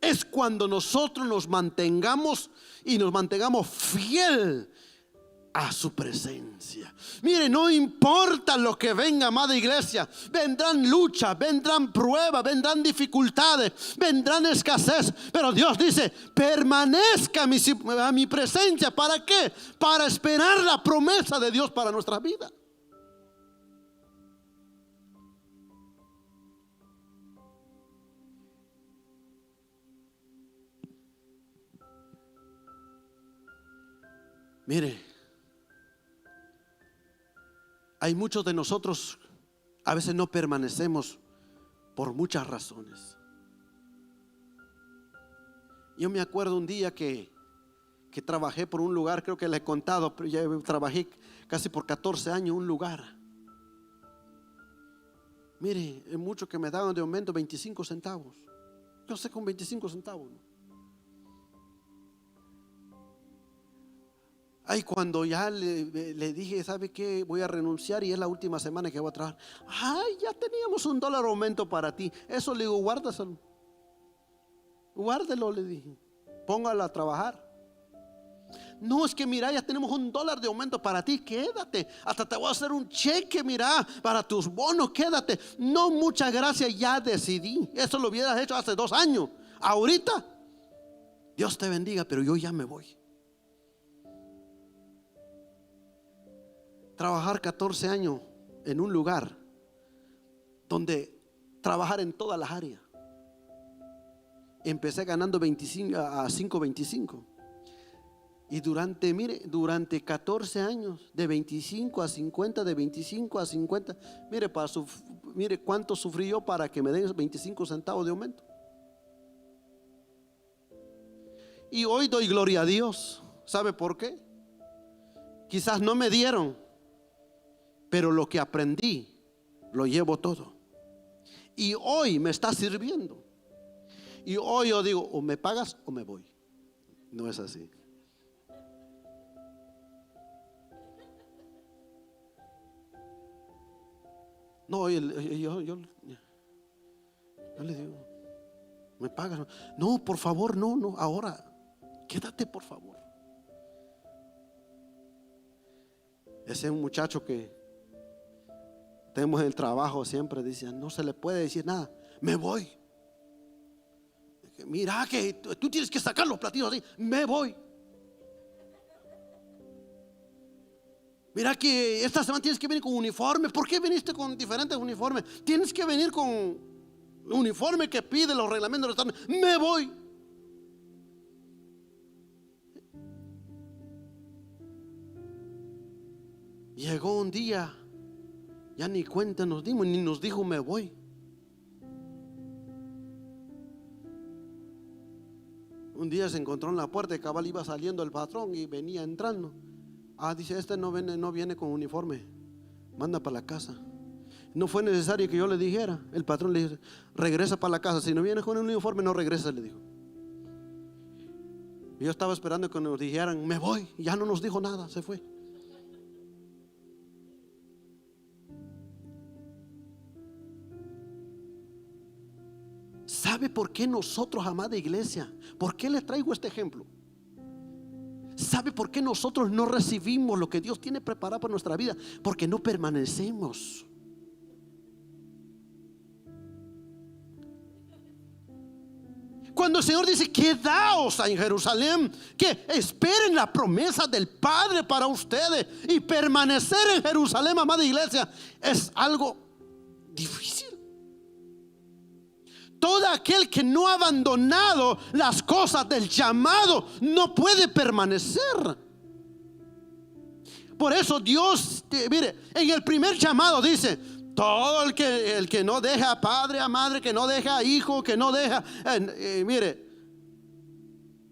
Es cuando nosotros nos mantengamos fiel a su presencia. Mire, no importa lo que venga, amada iglesia. Vendrán luchas, vendrán pruebas, vendrán dificultades, vendrán escasez. Pero Dios dice, permanezca a mi presencia. ¿Para qué? Para esperar la promesa de Dios para nuestra vida. Mire, hay muchos de nosotros, a veces no permanecemos por muchas razones. Yo me acuerdo un día que trabajé por un lugar, creo que le he contado, pero ya trabajé casi por 14 años en un lugar. Mire, es mucho que me daban de aumento 25 centavos. Yo sé, con 25 centavos, ¿no? Ay, cuando ya le dije, ¿sabe qué? Voy a renunciar y es la última semana que voy a trabajar. Ay, ya teníamos $1 aumento para ti. Eso le digo, guárdaselo. Guárdelo, le dije. Póngalo a trabajar. No, es que mira, ya tenemos $1 de aumento para ti. Quédate. Hasta te voy a hacer un cheque, mira, para tus bonos. Quédate. No, muchas gracias, ya decidí. Eso lo hubieras hecho hace 2 años. Ahorita, Dios te bendiga, pero yo ya me voy. Trabajar 14 años en un lugar donde trabajar en todas las áreas. Empecé ganando 25 a 5.25 y durante 14 años, de 25 a 50, de 25 a 50, mire cuánto sufrí yo para que me den 25 centavos de aumento. Y hoy doy gloria a Dios. ¿Sabe por qué? Quizás no me dieron, pero lo que aprendí lo llevo todo. Y hoy me está sirviendo. Y hoy yo digo, o me pagas o me voy. No es así. No, yo le digo, ¿me pagas? No, por favor, no, ahora, quédate por favor. Ese es un muchacho que tenemos en el trabajo, siempre dice, no se le puede decir nada, me voy. Mira que tú tienes que sacar los platillos así, me voy. Mira que esta semana tienes que venir con uniforme. ¿Por qué viniste con diferentes uniformes? Tienes que venir con uniforme que pide los reglamentos del Estado. Me voy. Llegó un día Ya ni cuenta nos dimos, ni nos dijo me voy. Un día se encontró en la puerta y cabal iba saliendo el patrón y venía entrando. Dice, este no viene con uniforme, manda para la casa. No fue necesario que yo le dijera. El patrón le dijo, regresa para la casa. Si no vienes con un uniforme, no regresa, le dijo. Yo estaba esperando que nos dijeran me voy, y ya no nos dijo nada, se fue. ¿Sabe por qué nosotros, amada iglesia? ¿Por qué les traigo este ejemplo? ¿Sabe por qué nosotros no recibimos lo que Dios tiene preparado para nuestra vida? Porque no permanecemos. Cuando el Señor dice quedaos en Jerusalén, que esperen la promesa del Padre para ustedes, y permanecer en Jerusalén, amada iglesia, es algo difícil. Todo aquel que no ha abandonado las cosas del llamado no puede permanecer. Por eso Dios, mire, en el primer llamado dice, todo el que no deja a padre, a madre, que no deja a hijo, que no deja, mire,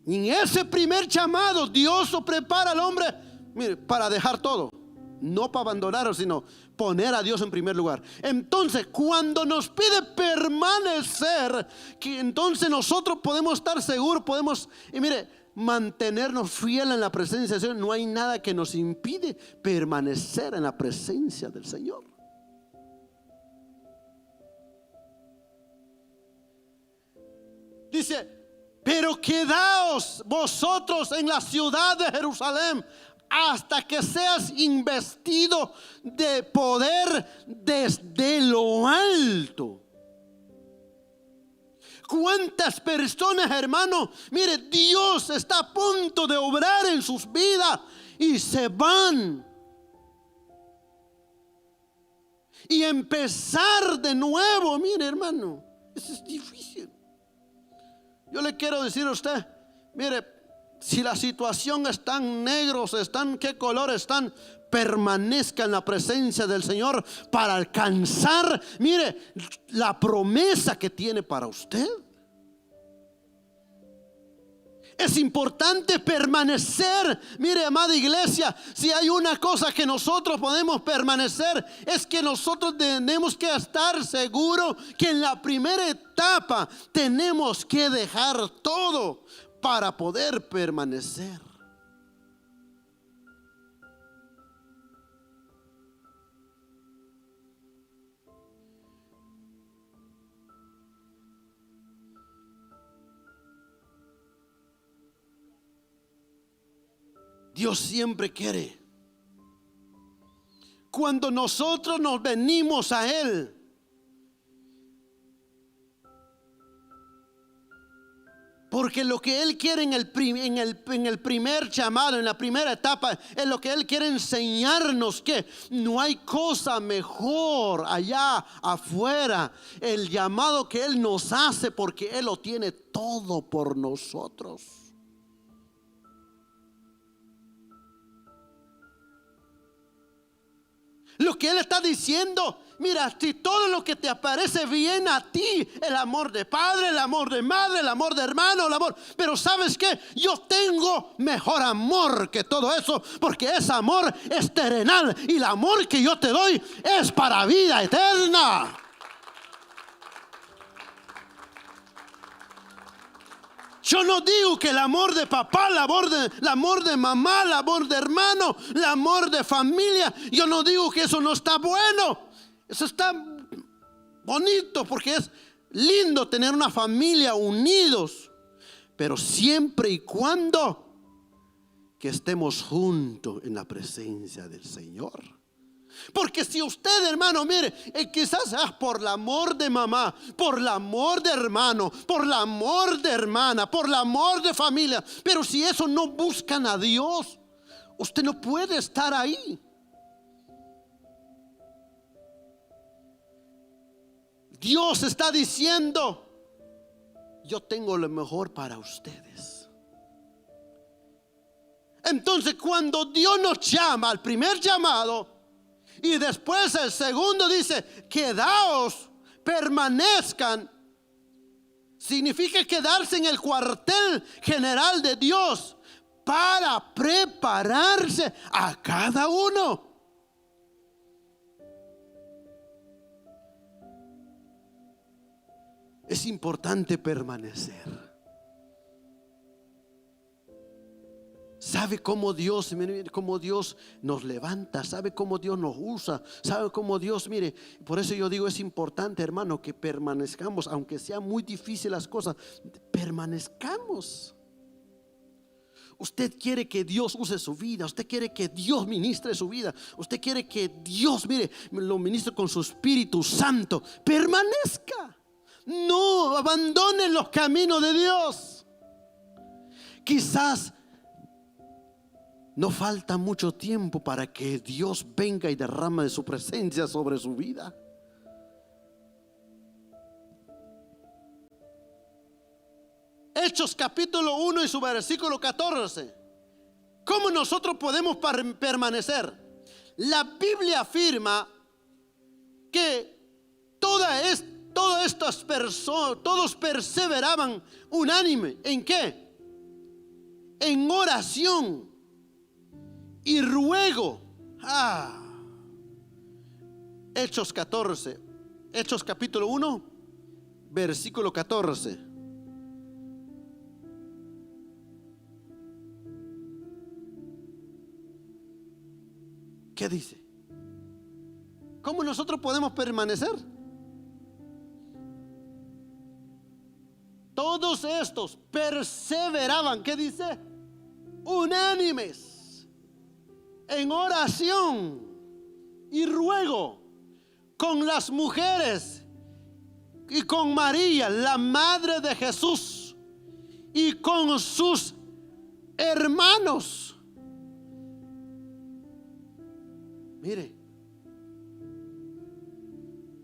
en ese primer llamado Dios lo prepara al hombre, mire, para dejar todo. No para abandonarlo, sino poner a Dios en primer lugar. Entonces, cuando nos pide permanecer, que entonces nosotros podemos estar seguros, podemos, y mire, mantenernos fieles en la presencia del Señor. No hay nada que nos impide permanecer en la presencia del Señor. Dice, pero quedaos vosotros en la ciudad de Jerusalén hasta que seas investido de poder desde lo alto. ¿Cuántas personas, hermano? Mire, Dios está a punto de obrar en sus vidas y se van. Y empezar de nuevo, mire, hermano, eso es difícil. Yo le quiero decir a usted, mire, si la situación está en negros, están, qué color están, permanezca en la presencia del Señor para alcanzar, mire, la promesa que tiene para usted. Es importante permanecer. Mire, amada iglesia, si hay una cosa que nosotros podemos permanecer, es que nosotros tenemos que estar seguros que en la primera etapa tenemos que dejar todo para poder permanecer. Dios siempre quiere, cuando nosotros nos venimos a Él, porque lo que Él quiere en el primer llamado, en la primera etapa, es lo que Él quiere enseñarnos, que no hay cosa mejor allá afuera. El llamado que Él nos hace, porque Él lo tiene todo por nosotros. Lo que Él está diciendo, mira, si todo lo que te aparece bien a ti, el amor de padre, el amor de madre, el amor de hermano, el amor, pero ¿sabes qué? Yo tengo mejor amor que todo eso, porque ese amor es terrenal, y el amor que yo te doy es para vida eterna. Yo no digo que el amor de papá, el amor de mamá, el amor de hermano, el amor de familia, yo no digo que eso no está bueno. Eso está bonito, porque es lindo tener una familia unidos, pero siempre y cuando que estemos juntos en la presencia del Señor. Porque si usted, hermano, mire, quizás por el amor de mamá, por el amor de hermano, por el amor de hermana, por el amor de familia, pero si eso no buscan a Dios, usted no puede estar ahí. Dios está diciendo, yo tengo lo mejor para ustedes. Entonces, cuando Dios nos llama al primer llamado, Y después el segundo dice, quedaos, permanezcan. Significa quedarse en el cuartel general de Dios para prepararse a cada uno. Es importante permanecer. ¿Sabe cómo Dios, mire, cómo Dios nos levanta? ¿Sabe cómo Dios nos usa? ¿Sabe cómo Dios, mire? Por eso yo digo, es importante, hermano, que permanezcamos, aunque sean muy difíciles las cosas, permanezcamos. Usted quiere que Dios use su vida, usted quiere que Dios ministre su vida, usted quiere que Dios, mire, lo ministre con su Espíritu Santo. Permanezca. No abandone los caminos de Dios. Quizás no falta mucho tiempo para que Dios venga y derrame de su presencia sobre su vida. Hechos capítulo 1 y su versículo 14. ¿Cómo nosotros podemos permanecer? La Biblia afirma que todas estas personas, todos perseveraban unánime. ¿En qué? En oración y ruego. Hechos 14. Hechos capítulo 1, versículo 14. ¿Qué dice? ¿Cómo nosotros podemos permanecer? Todos estos perseveraban, ¿qué dice? Unánimes en oración y ruego con las mujeres y con María, la madre de Jesús, y con sus hermanos. Mire,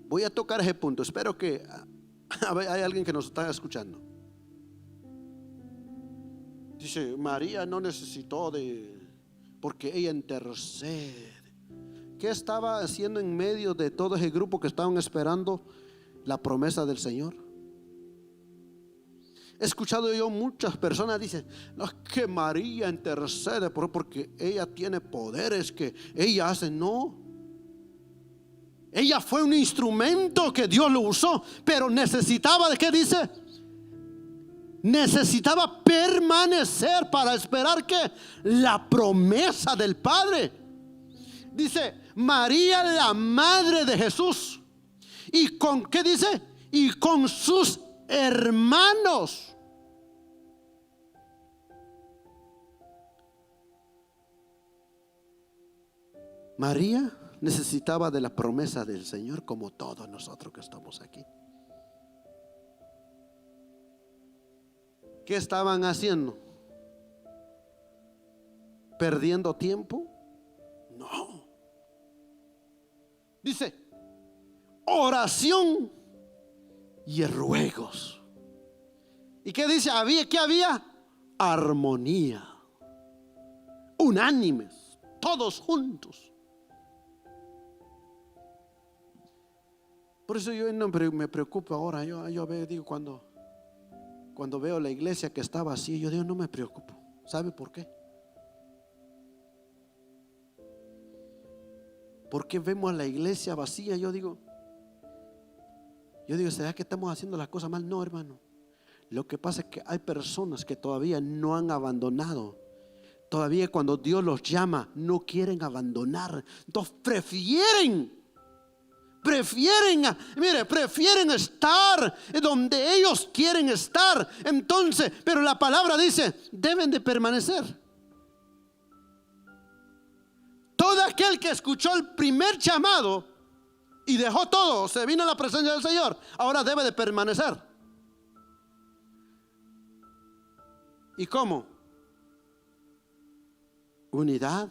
voy a tocar ese punto. Espero que hay alguien que nos está escuchando. Dice, María no necesitó porque ella intercede. ¿Qué estaba haciendo en medio de todo ese grupo que estaban esperando la promesa del Señor? He escuchado yo muchas personas dicen, no, es que María intercede porque ella tiene poderes que ella hace. No, ella fue un instrumento que Dios lo usó, pero necesitaba, ¿de qué dice? Necesitaba permanecer para esperar que la promesa del Padre. Dice, María, la madre de Jesús, y con, ¿qué dice? Y con sus hermanos. María necesitaba de la promesa del Señor, como todos nosotros que estamos aquí. ¿Qué estaban haciendo? ¿Perdiendo tiempo? No. Dice, oración y ruegos. ¿Y qué dice? ¿Qué había? Armonía. Unánimes, todos juntos. Por eso yo no me preocupo ahora. Yo veo, digo, cuando veo la iglesia que está vacía, yo digo, no me preocupo. ¿Sabe por qué? Porque vemos a la iglesia vacía. Yo digo, ¿será que estamos haciendo las cosas mal? No, hermano. Lo que pasa es que hay personas que todavía no han abandonado. Todavía cuando Dios los llama, no quieren abandonar. Entonces prefieren estar donde ellos quieren estar. Entonces, pero la palabra dice, deben de permanecer. Todo aquel que escuchó el primer llamado y dejó todo, se vino a la presencia del Señor, ahora debe de permanecer. ¿Y cómo? Unidad,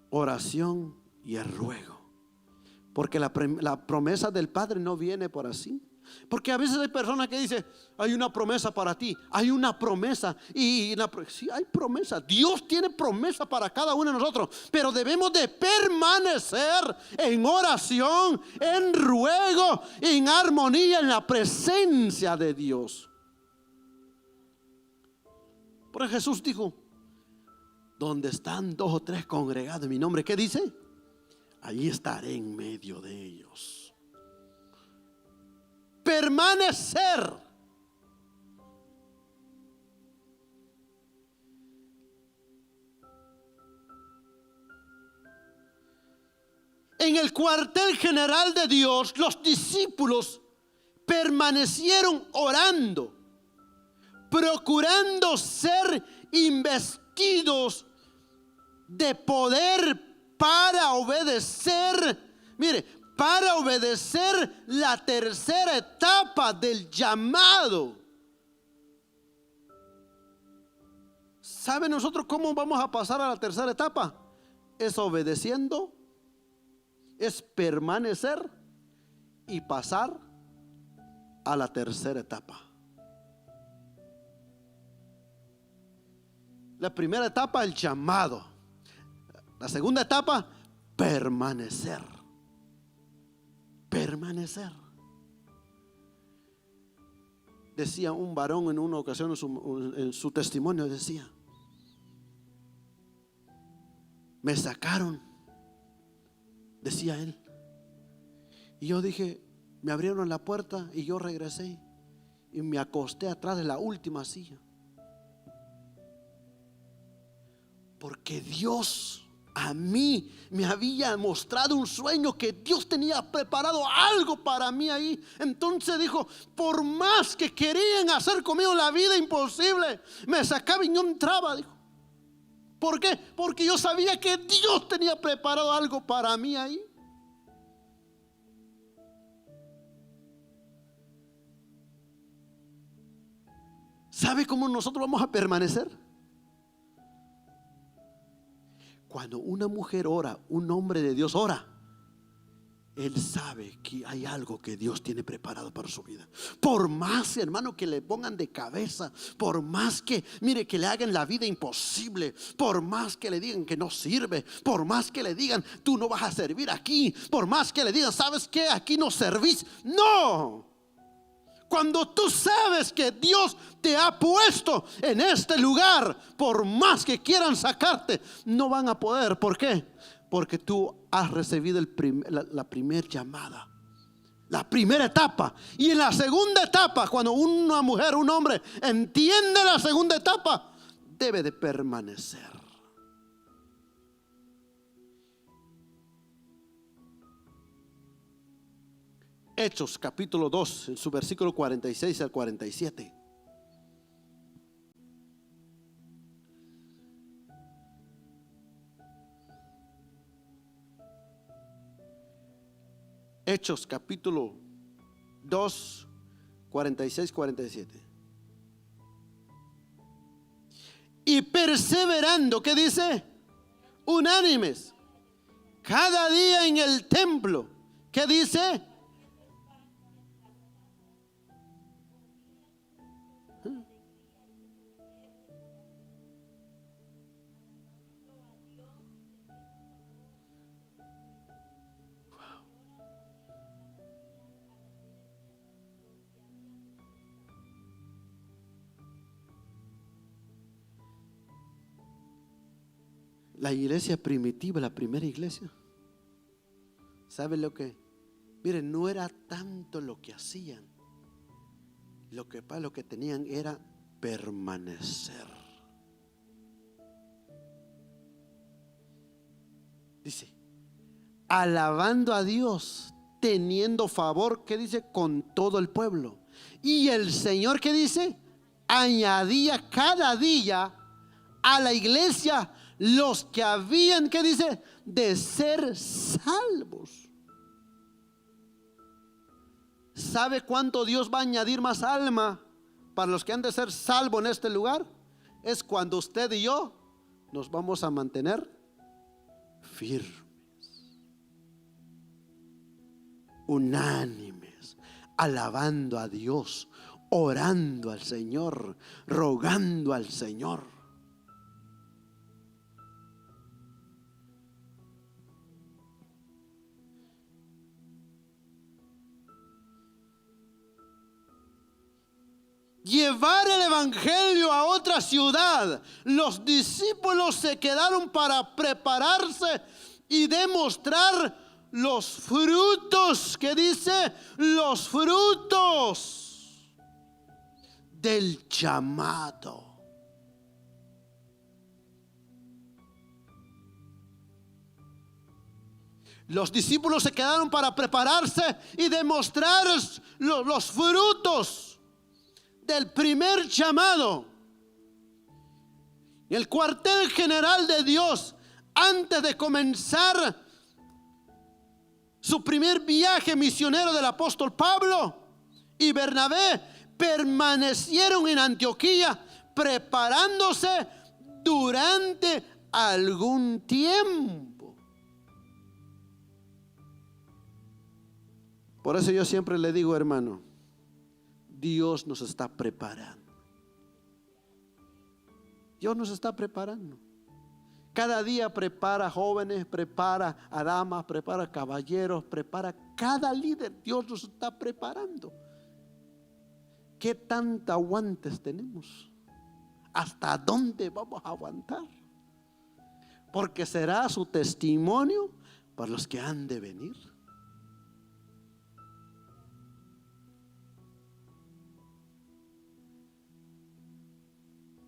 oración y el ruego. Porque la promesa del Padre no viene por así. Porque a veces hay personas que dicen, hay una promesa para ti, hay una promesa. Sí, hay promesa. Dios tiene promesa para cada uno de nosotros. Pero debemos de permanecer en oración, en ruego, en armonía, en la presencia de Dios. Por eso Jesús dijo, donde están 2 o 3 congregados en mi nombre, ¿qué dice? Allí estaré en medio de ellos. Permanecer. En el cuartel general de Dios, los discípulos permanecieron orando, procurando ser investidos de poder para obedecer. Mire, para obedecer la tercera etapa del llamado. ¿Sabe nosotros cómo vamos a pasar a la tercera etapa? Es obedeciendo, es permanecer y pasar a la tercera etapa. La primera etapa, el llamado. La segunda etapa, permanecer. Permanecer. Decía un varón en una ocasión en su testimonio, decía, me sacaron, decía él, y yo dije, me abrieron la puerta y yo regresé y me acosté atrás de la última silla, porque Dios a mí me había mostrado un sueño, que Dios tenía preparado algo para mí ahí. Entonces dijo, por más que querían hacer conmigo la vida imposible, me sacaban y no entraba, dijo. ¿Por qué? Porque yo sabía que Dios tenía preparado algo para mí ahí. ¿Sabe cómo nosotros vamos a permanecer? Cuando una mujer ora, un hombre de Dios ora, él sabe que hay algo que Dios tiene preparado para su vida. Por más, hermano, que le pongan de cabeza, por más que, mire, que le hagan la vida imposible, por más que le digan que no sirve, por más que le digan, tú no vas a servir aquí, por más que le digan, ¿sabes qué? Aquí no servís. No. Cuando tú sabes que Dios te ha puesto en este lugar, por más que quieran sacarte, no van a poder. ¿Por qué? Porque tú has recibido la primera llamada, la primera etapa. Y en la segunda etapa, cuando una mujer, un hombre entiende la segunda etapa, debe de permanecer. Hechos capítulo 2, en su versículo 46 al 47. Hechos capítulo 2, 46, 47. Y perseverando, ¿qué dice? Unánimes, cada día en el templo, ¿qué dice? La iglesia primitiva, la primera iglesia, ¿sabe lo que? Miren, no era tanto lo que hacían, lo que tenían era permanecer. Dice, alabando a Dios, teniendo favor, ¿qué dice? Con todo el pueblo. Y el Señor, ¿qué dice? Añadía cada día a la iglesia los que habían, ¿qué dice? De ser salvos. ¿Sabe cuánto Dios va a añadir más alma para los que han de ser salvos en este lugar? Es cuando usted y yo nos vamos a mantener firmes, unánimes, alabando a Dios, orando al Señor, rogando al Señor. Llevar el evangelio a otra ciudad. Los discípulos se quedaron para prepararse y demostrar los frutos, que dice, los frutos del llamado. Los discípulos se quedaron para prepararse y demostrar los frutos del primer llamado. El cuartel general de Dios, antes de comenzar su primer viaje misionero del apóstol Pablo y Bernabé, permanecieron en Antioquía preparándose durante algún tiempo. Por eso yo siempre le digo, hermano, Dios nos está preparando. Dios nos está preparando. Cada día prepara jóvenes, prepara a damas, prepara caballeros, prepara cada líder. Dios nos está preparando. ¿Qué tanto aguantes tenemos? ¿Hasta dónde vamos a aguantar? Porque será su testimonio para los que han de venir.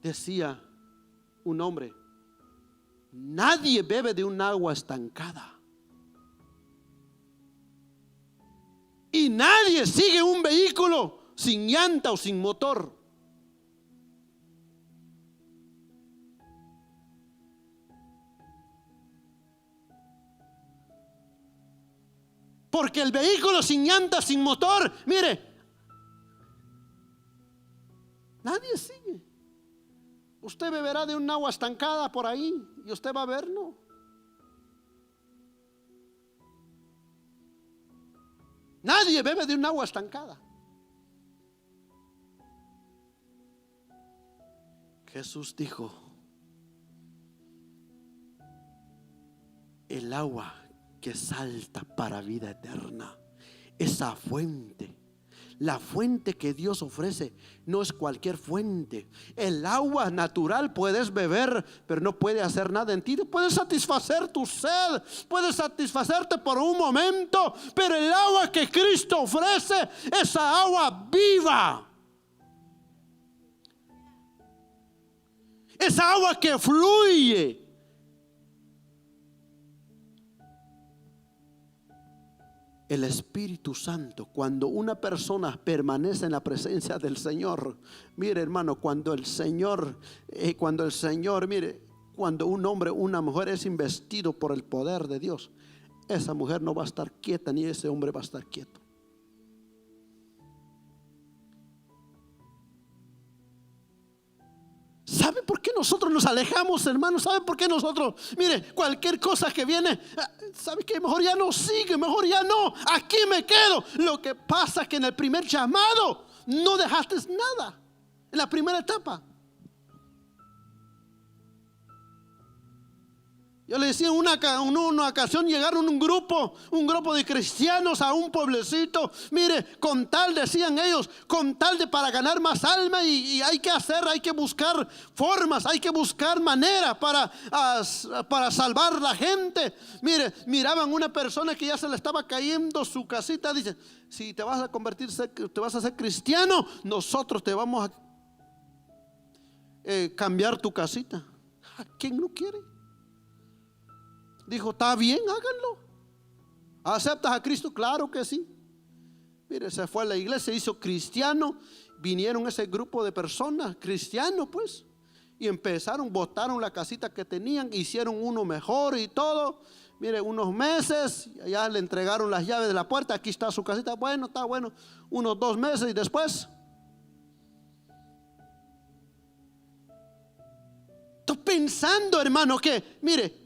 Decía un hombre: nadie bebe de un agua estancada. Y nadie sigue un vehículo sin llanta o sin motor. Porque el vehículo sin llanta, sin motor, mire, nadie sigue. Usted beberá de un agua estancada por ahí y usted va a ver, no. Nadie bebe de un agua estancada. Jesús dijo: el agua que salta para vida eterna, esa fuente, la fuente que Dios ofrece, no es cualquier fuente. El agua natural puedes beber, pero no puede hacer nada en ti. Puedes satisfacer tu sed, puedes satisfacerte por un momento, pero el agua que Cristo ofrece, esa agua viva, esa agua que fluye. El Espíritu Santo, cuando una persona permanece en la presencia del Señor, mire, hermano, cuando el Señor, mire, cuando un hombre, una mujer es investido por el poder de Dios, esa mujer no va a estar quieta, ni ese hombre va a estar quieto. ¿Sabe por qué nosotros nos alejamos, hermanos? ¿Sabe por qué nosotros, mire, cualquier cosa que viene, sabe que mejor ya no sigue, mejor ya no, aquí me quedo? Lo que pasa es que en el primer llamado no dejaste nada, en la primera etapa. Yo le decía, en una ocasión llegaron un grupo de cristianos a un pueblecito. Mire, con tal, decían ellos, con tal de para ganar más alma, y hay que buscar formas, hay que buscar maneras para salvar la gente. Mire, miraban una persona que ya se le estaba cayendo su casita. Dice: si te vas a convertirse, te vas a ser cristiano, nosotros te vamos a cambiar tu casita. ¿A quién no quiere? Dijo: está bien, háganlo. ¿Aceptas a Cristo? Claro que sí. Mire, se fue a la iglesia, se hizo cristiano. Vinieron ese grupo de personas, cristianos pues, y empezaron, botaron la casita que tenían, hicieron uno mejor y todo. Mire, unos meses, ya le entregaron las llaves de la puerta. Aquí está su casita. Bueno, está bueno. Unos 2 meses y después, estoy pensando, hermano, que mire,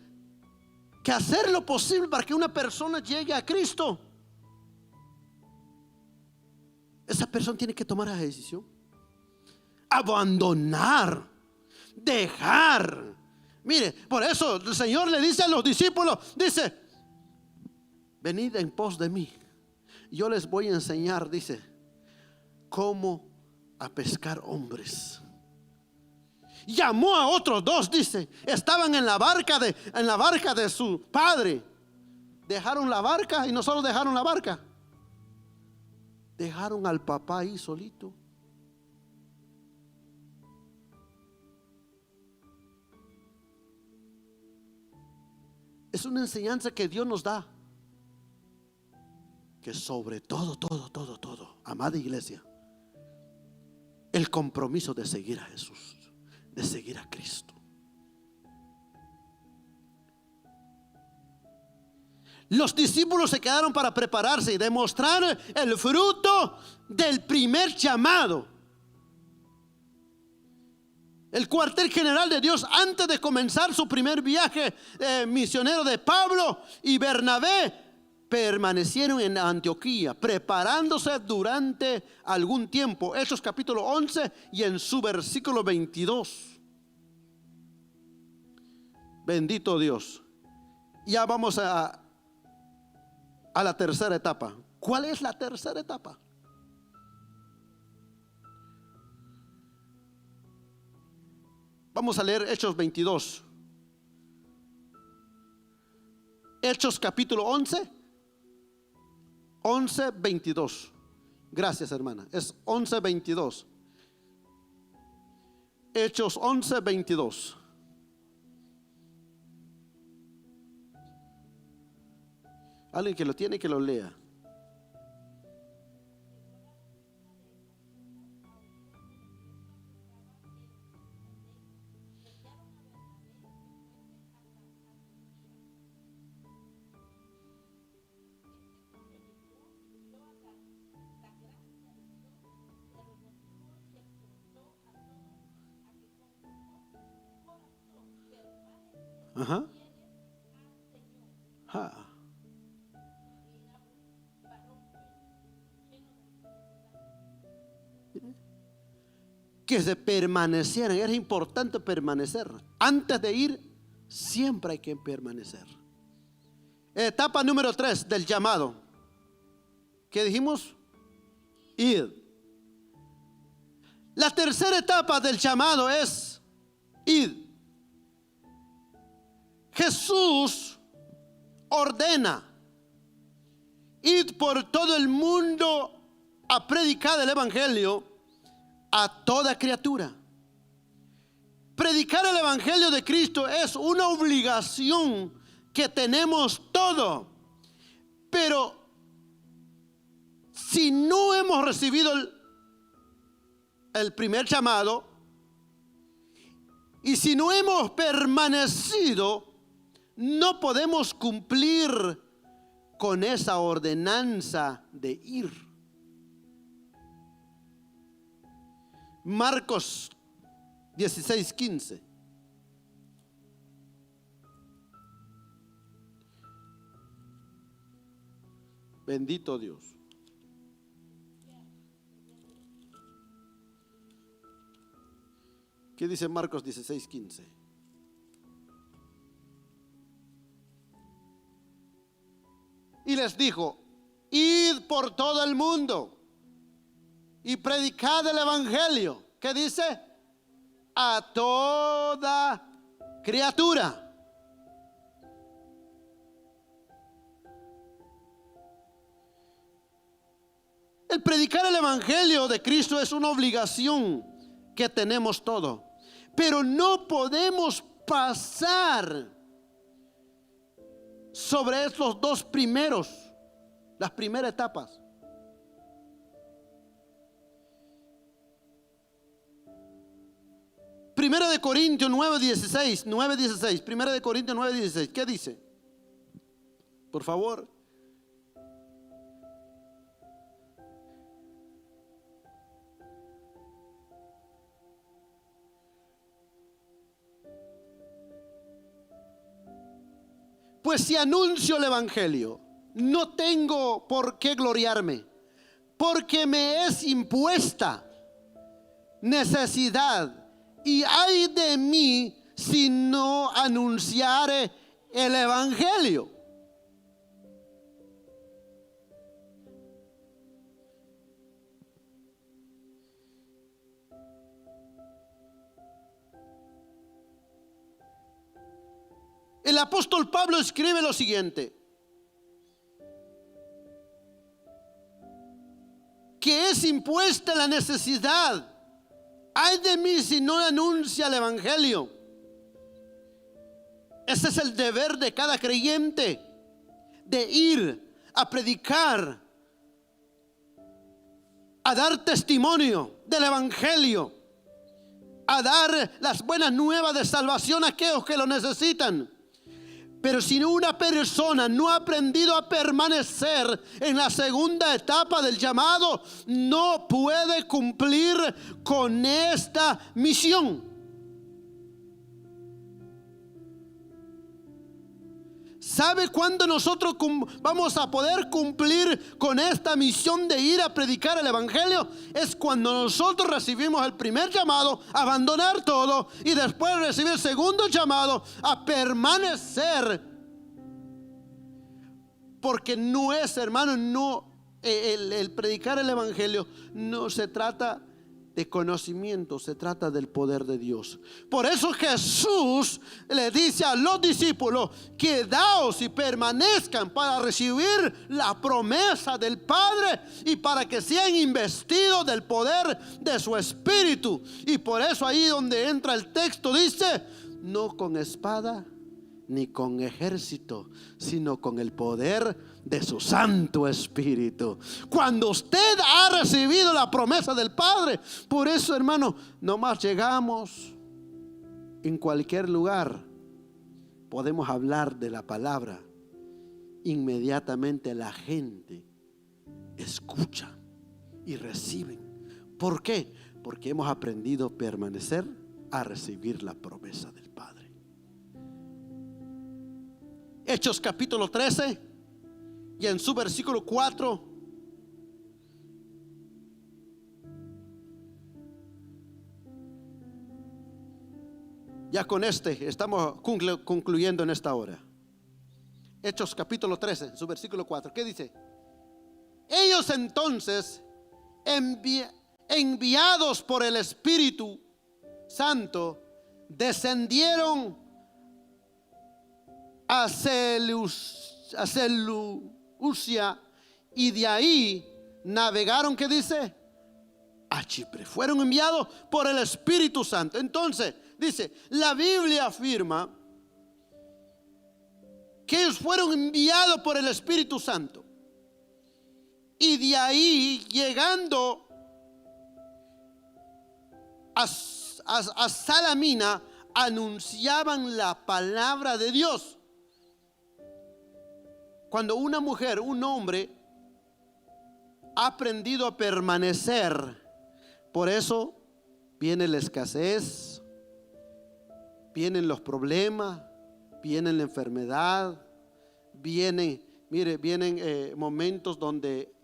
que hacer lo posible para que una persona llegue a Cristo esa persona tiene que tomar esa decisión. Abandonar, dejar. Mire, por eso el Señor le dice a los discípulos, dice, venid en pos de mí. Yo les voy a enseñar, dice, cómo a pescar hombres. Llamó a otros dos, dice, estaban en la barca de su padre. Dejaron la barca y no solo dejaron la barca, dejaron al papá ahí solito. Es una enseñanza que Dios nos da, que sobre todo, amada iglesia, el compromiso de seguir a Jesús, de seguir a Cristo. Los discípulos se quedaron para prepararse y demostrar el fruto del primer llamado. El cuartel general de Dios, antes de comenzar su primer viaje misionero de Pablo y Bernabé, permanecieron en Antioquía, preparándose durante algún tiempo. Hechos capítulo 11 y en su versículo 22. Bendito Dios. Ya vamos a la tercera etapa. ¿Cuál es la tercera etapa? Vamos a leer Hechos 22. Hechos capítulo 11, 22. Gracias, hermana. Es 22. Hechos 22. Alguien que lo tiene, que lo lea. Ajá. Ja. Que se permanecieran. Era importante permanecer. Antes de ir, siempre hay que permanecer. Etapa número 3 del llamado. ¿Qué dijimos? Ir. La tercera etapa del llamado es ir. Jesús ordena: id por todo el mundo a predicar el evangelio a toda criatura. Predicar el evangelio de Cristo es una obligación que tenemos todos. Pero si no hemos recibido el primer llamado, y si no hemos permanecido, no podemos cumplir con esa ordenanza de ir. Marcos 16:15. Bendito Dios. ¿Qué dice Marcos 16:15? Y les dijo: id por todo el mundo y predicad el evangelio. ¿Qué dice? A toda criatura. El predicar el evangelio de Cristo es una obligación que tenemos todos. Pero no podemos pasar sobre estos dos primeros, las primeras etapas. Primera de Corintios 9:16. Primera de Corintios 9:16. ¿Qué dice? Por favor. Pues si anuncio el evangelio, no tengo por qué gloriarme, porque me es impuesta necesidad, y ay de mí si no anunciare el evangelio. El apóstol Pablo escribe lo siguiente: que es impuesta la necesidad. Ay de mí si no anuncia el evangelio. Ese es el deber de cada creyente, de ir a predicar, a dar testimonio del evangelio, a dar las buenas nuevas de salvación a aquellos que lo necesitan. Pero si una persona no ha aprendido a permanecer en la segunda etapa del llamado, no puede cumplir con esta misión. ¿Sabe cuándo nosotros vamos a poder cumplir con esta misión de ir a predicar el evangelio? Es cuando nosotros recibimos el primer llamado a abandonar todo, y después recibir el segundo llamado a permanecer. Porque no es, hermano, el predicar el evangelio no se trata de conocimiento, se trata del poder de Dios. Por eso Jesús le dice a los discípulos: quedaos y permanezcan para recibir la promesa del Padre y para que sean investidos del poder de su Espíritu. Y por eso ahí donde entra el texto dice: no con espada ni con ejército, sino con el poder de su Santo Espíritu. Cuando usted ha recibido la promesa del Padre, por eso, hermano, nomás llegamos en cualquier lugar, podemos hablar de la palabra, inmediatamente la gente escucha y reciben. ¿Por qué? Porque hemos aprendido a permanecer, a recibir la promesa del Padre. Hechos capítulo 13 y en su versículo 4 ya con estamos concluyendo en esta hora. Hechos capítulo 13, en su versículo 4, ¿qué dice? Ellos entonces, enviados por el Espíritu Santo, descendieron a Seleucia, y de ahí navegaron, ¿qué dice? A Chipre. Fueron enviados por el Espíritu Santo. Entonces dice, la Biblia afirma que ellos fueron enviados por el Espíritu Santo, y de ahí, llegando a Salamina, anunciaban la palabra de Dios. Cuando una mujer, un hombre ha aprendido a permanecer, por eso viene la escasez, vienen los problemas, viene la enfermedad, vienen momentos donde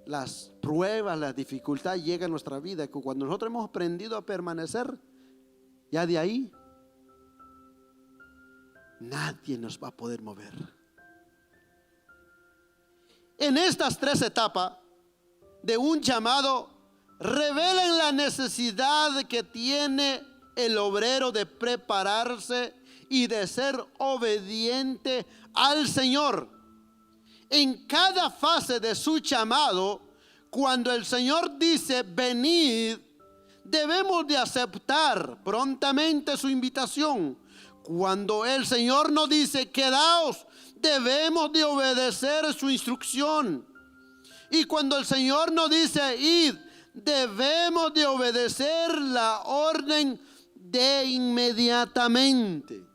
las pruebas, la dificultad llega a nuestra vida. Cuando nosotros hemos aprendido a permanecer, ya de ahí nadie nos va a poder mover. En estas tres etapas de un llamado, revelan la necesidad que tiene el obrero de prepararse y de ser obediente al Señor. En cada fase de su llamado, cuando el Señor dice venid, debemos de aceptar prontamente su invitación. Cuando el Señor nos dice quedaos, debemos de obedecer su instrucción. Y cuando el Señor nos dice id, debemos de obedecer la orden de inmediatamente.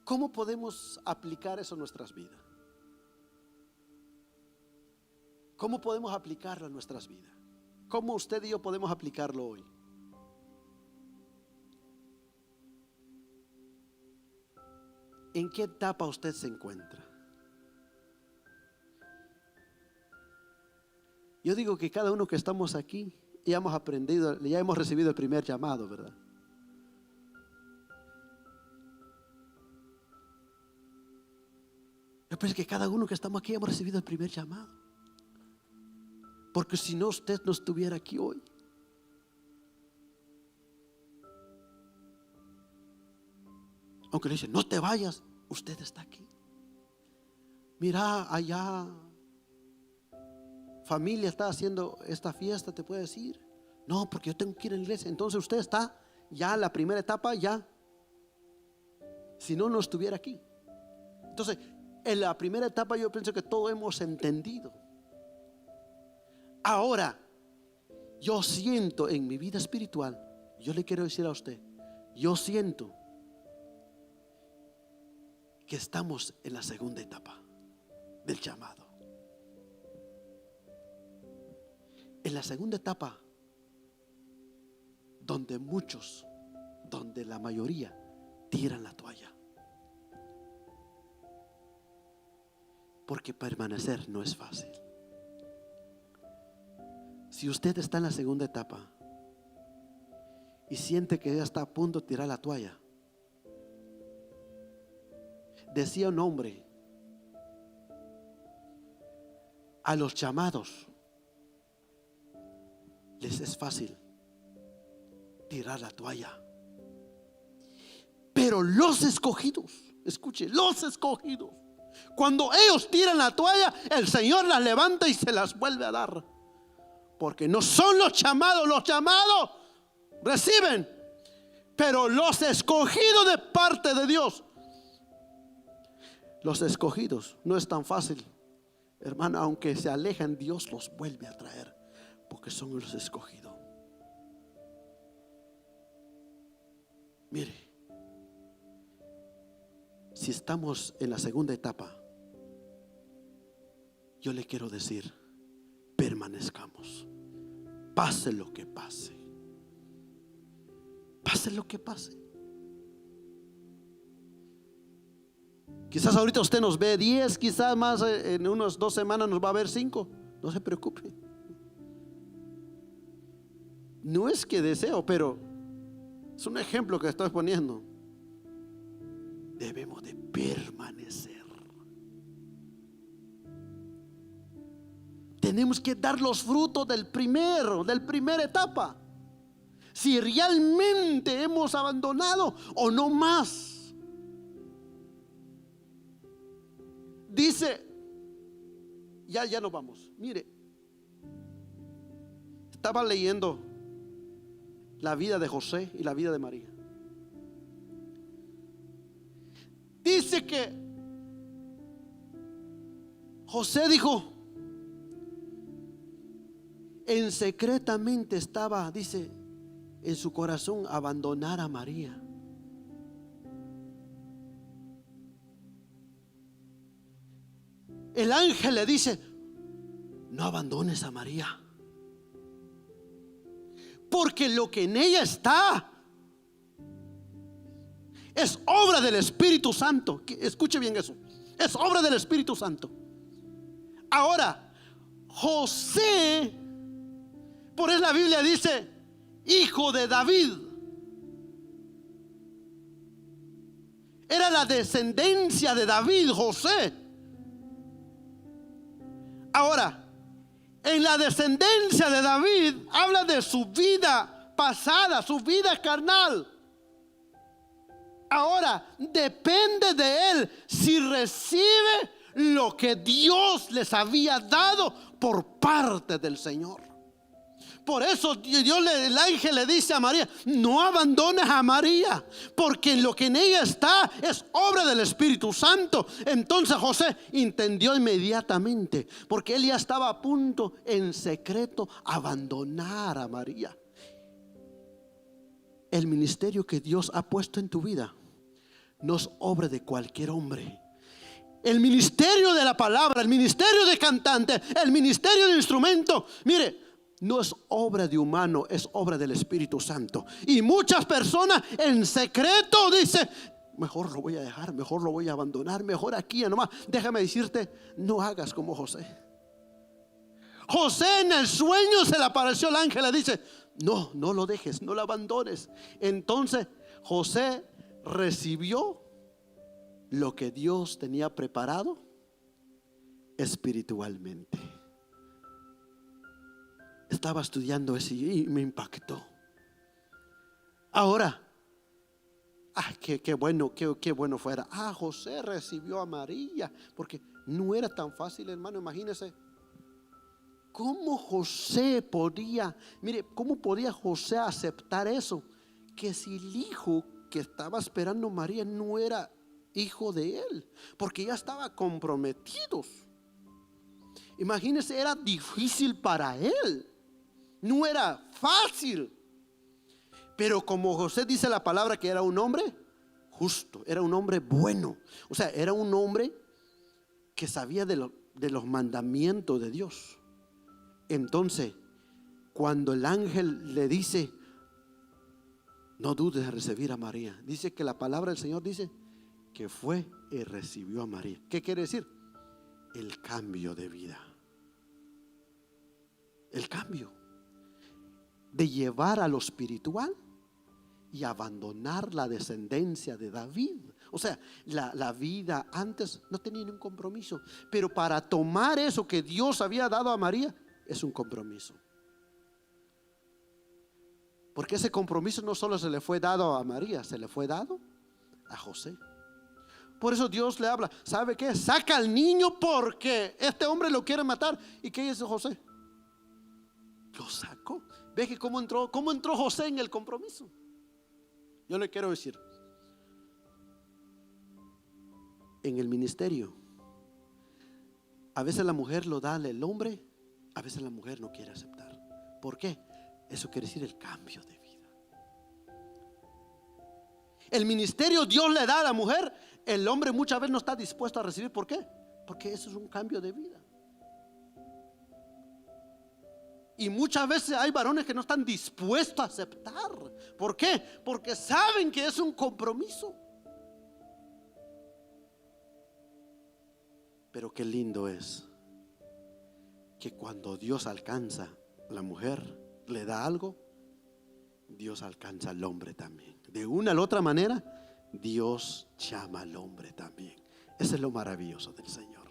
¿Cómo podemos aplicar eso en nuestras vidas? ¿Cómo podemos aplicarlo en nuestras vidas? ¿Cómo usted y yo podemos aplicarlo hoy? ¿En qué etapa usted se encuentra? Yo digo que cada uno que estamos aquí ya hemos aprendido, ya hemos recibido el primer llamado, ¿verdad? Yo pienso que cada uno que estamos aquí hemos recibido el primer llamado. Porque si no, usted no estuviera aquí hoy. Aunque le dicen, no te vayas, usted está aquí. Mira, allá familia está haciendo esta fiesta, te puede decir, no, porque yo tengo que ir a la iglesia. Entonces usted está ya en la primera etapa, ya. Si no, no estuviera aquí. Entonces, en la primera etapa yo pienso que todo hemos entendido. Ahora, yo siento en mi vida espiritual, yo le quiero decir a usted, yo siento que estamos en la segunda etapa del llamado. En la segunda etapa, donde muchos, donde la mayoría tiran la toalla. Porque permanecer no es fácil. Si usted está en la segunda etapa y siente que ya está a punto de tirar la toalla, decía un hombre, a los llamados les es fácil tirar la toalla, pero los escogidos, escuche, los escogidos, cuando ellos tiran la toalla, el Señor las levanta y se las vuelve a dar. Porque no son los llamados reciben, pero los escogidos de parte de Dios, los escogidos no es tan fácil, hermano. Aunque se alejan, Dios los vuelve a traer, porque son los escogidos. Mire, si estamos en la segunda etapa, yo le quiero decir, permanezcamos, pase lo que pase, pase lo que pase. Quizás ahorita usted nos ve 10, quizás más en unas 2 semanas nos va a ver 5. No se preocupe. No es que deseo, pero es un ejemplo que estoy poniendo. Debemos de permanecer. Tenemos que dar los frutos del primera etapa. Si realmente hemos abandonado o no más. Dice, ya nos vamos. Mire, estaba leyendo la vida de José y la vida de María. Dice que José dijo, en secretamente estaba, dice, en su corazón abandonar a María. El ángel le dice, no abandones a María, porque lo que en ella está es obra del Espíritu Santo. Escuche bien eso, es obra del Espíritu Santo. Ahora, José, por eso la Biblia dice, hijo de David, era la descendencia de David, José. Ahora, en la descendencia de David habla de su vida pasada, su vida carnal. Ahora, depende de él si recibe lo que Dios les había dado por parte del Señor. Por eso el ángel le dice a María, no abandones a María, porque lo que en ella está es obra del Espíritu Santo. Entonces José entendió inmediatamente, porque él ya estaba a punto en secreto abandonar a María. El ministerio que Dios ha puesto en tu vida no es obra de cualquier hombre. El ministerio de la palabra, el ministerio de cantante, el ministerio de instrumento, mire, no es obra de humano, es obra del Espíritu Santo. Y muchas personas en secreto dicen, mejor lo voy a dejar, mejor lo voy a abandonar, mejor aquí nomás. Déjame decirte, no hagas como José. José en el sueño se le apareció el ángel, le dice: no lo dejes, no lo abandones. Entonces José recibió lo que Dios tenía preparado espiritualmente. Estaba estudiando eso y me impactó. Ahora, qué bueno fuera. José recibió a María, porque no era tan fácil, hermano. Imagínese cómo José podía, mire, cómo podía José aceptar eso, que si el hijo que estaba esperando María no era hijo de él, porque ya estaba comprometidos. Imagínese, era difícil para él, no era fácil. Pero como José dice la palabra que era un hombre justo, era un hombre bueno, o sea, era un hombre que sabía de los mandamientos de Dios. Entonces, cuando el ángel le dice: no dudes de recibir a María, dice que la palabra del Señor dice que fue y recibió a María. ¿Qué quiere decir? El cambio de vida. El cambio de llevar a lo espiritual y abandonar la descendencia de David. O sea, la vida antes no tenía ningún compromiso, pero para tomar eso que Dios había dado a María es un compromiso. Porque ese compromiso no solo se le fue dado a María, se le fue dado a José. Por eso Dios le habla: ¿sabe qué? Saca al niño porque este hombre lo quiere matar. ¿Y qué hizo José? Lo sacó. ¿Ve que cómo entró José en el compromiso? Yo le quiero decir, en el ministerio, a veces la mujer lo da al hombre, a veces la mujer no quiere aceptar. ¿Por qué? Eso quiere decir el cambio de vida. El ministerio Dios le da a la mujer, el hombre muchas veces no está dispuesto a recibir. ¿Por qué? Porque eso es un cambio de vida. Y muchas veces hay varones que no están dispuestos a aceptar. ¿Por qué? Porque saben que es un compromiso. Pero qué lindo es que cuando Dios alcanza a la mujer, le da algo, Dios alcanza al hombre también. De una u otra manera, Dios llama al hombre también. Eso es lo maravilloso del Señor.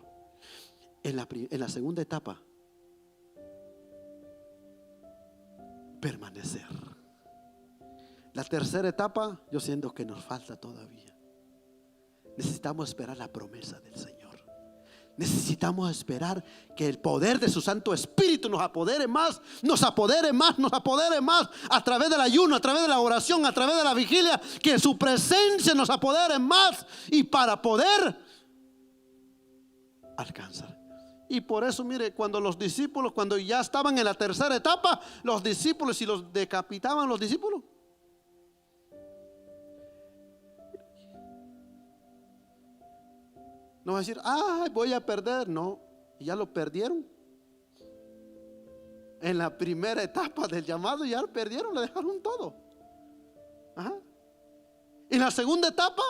En la segunda etapa, permanecer. La tercera etapa, yo siento que nos falta todavía. Necesitamos esperar la promesa del Señor. Necesitamos esperar que el poder de su Santo Espíritu nos apodere más, nos apodere más, nos apodere más, a través del ayuno, a través de la oración, a través de la vigilia, que su presencia nos apodere más, y para poder alcanzar. Y por eso, mire, cuando los discípulos, cuando ya estaban en la tercera etapa, los discípulos, y los decapitaban los discípulos, no va a decir: voy a perder. No, ya lo perdieron. En la primera etapa del llamado ya lo perdieron, le dejaron todo. En la segunda etapa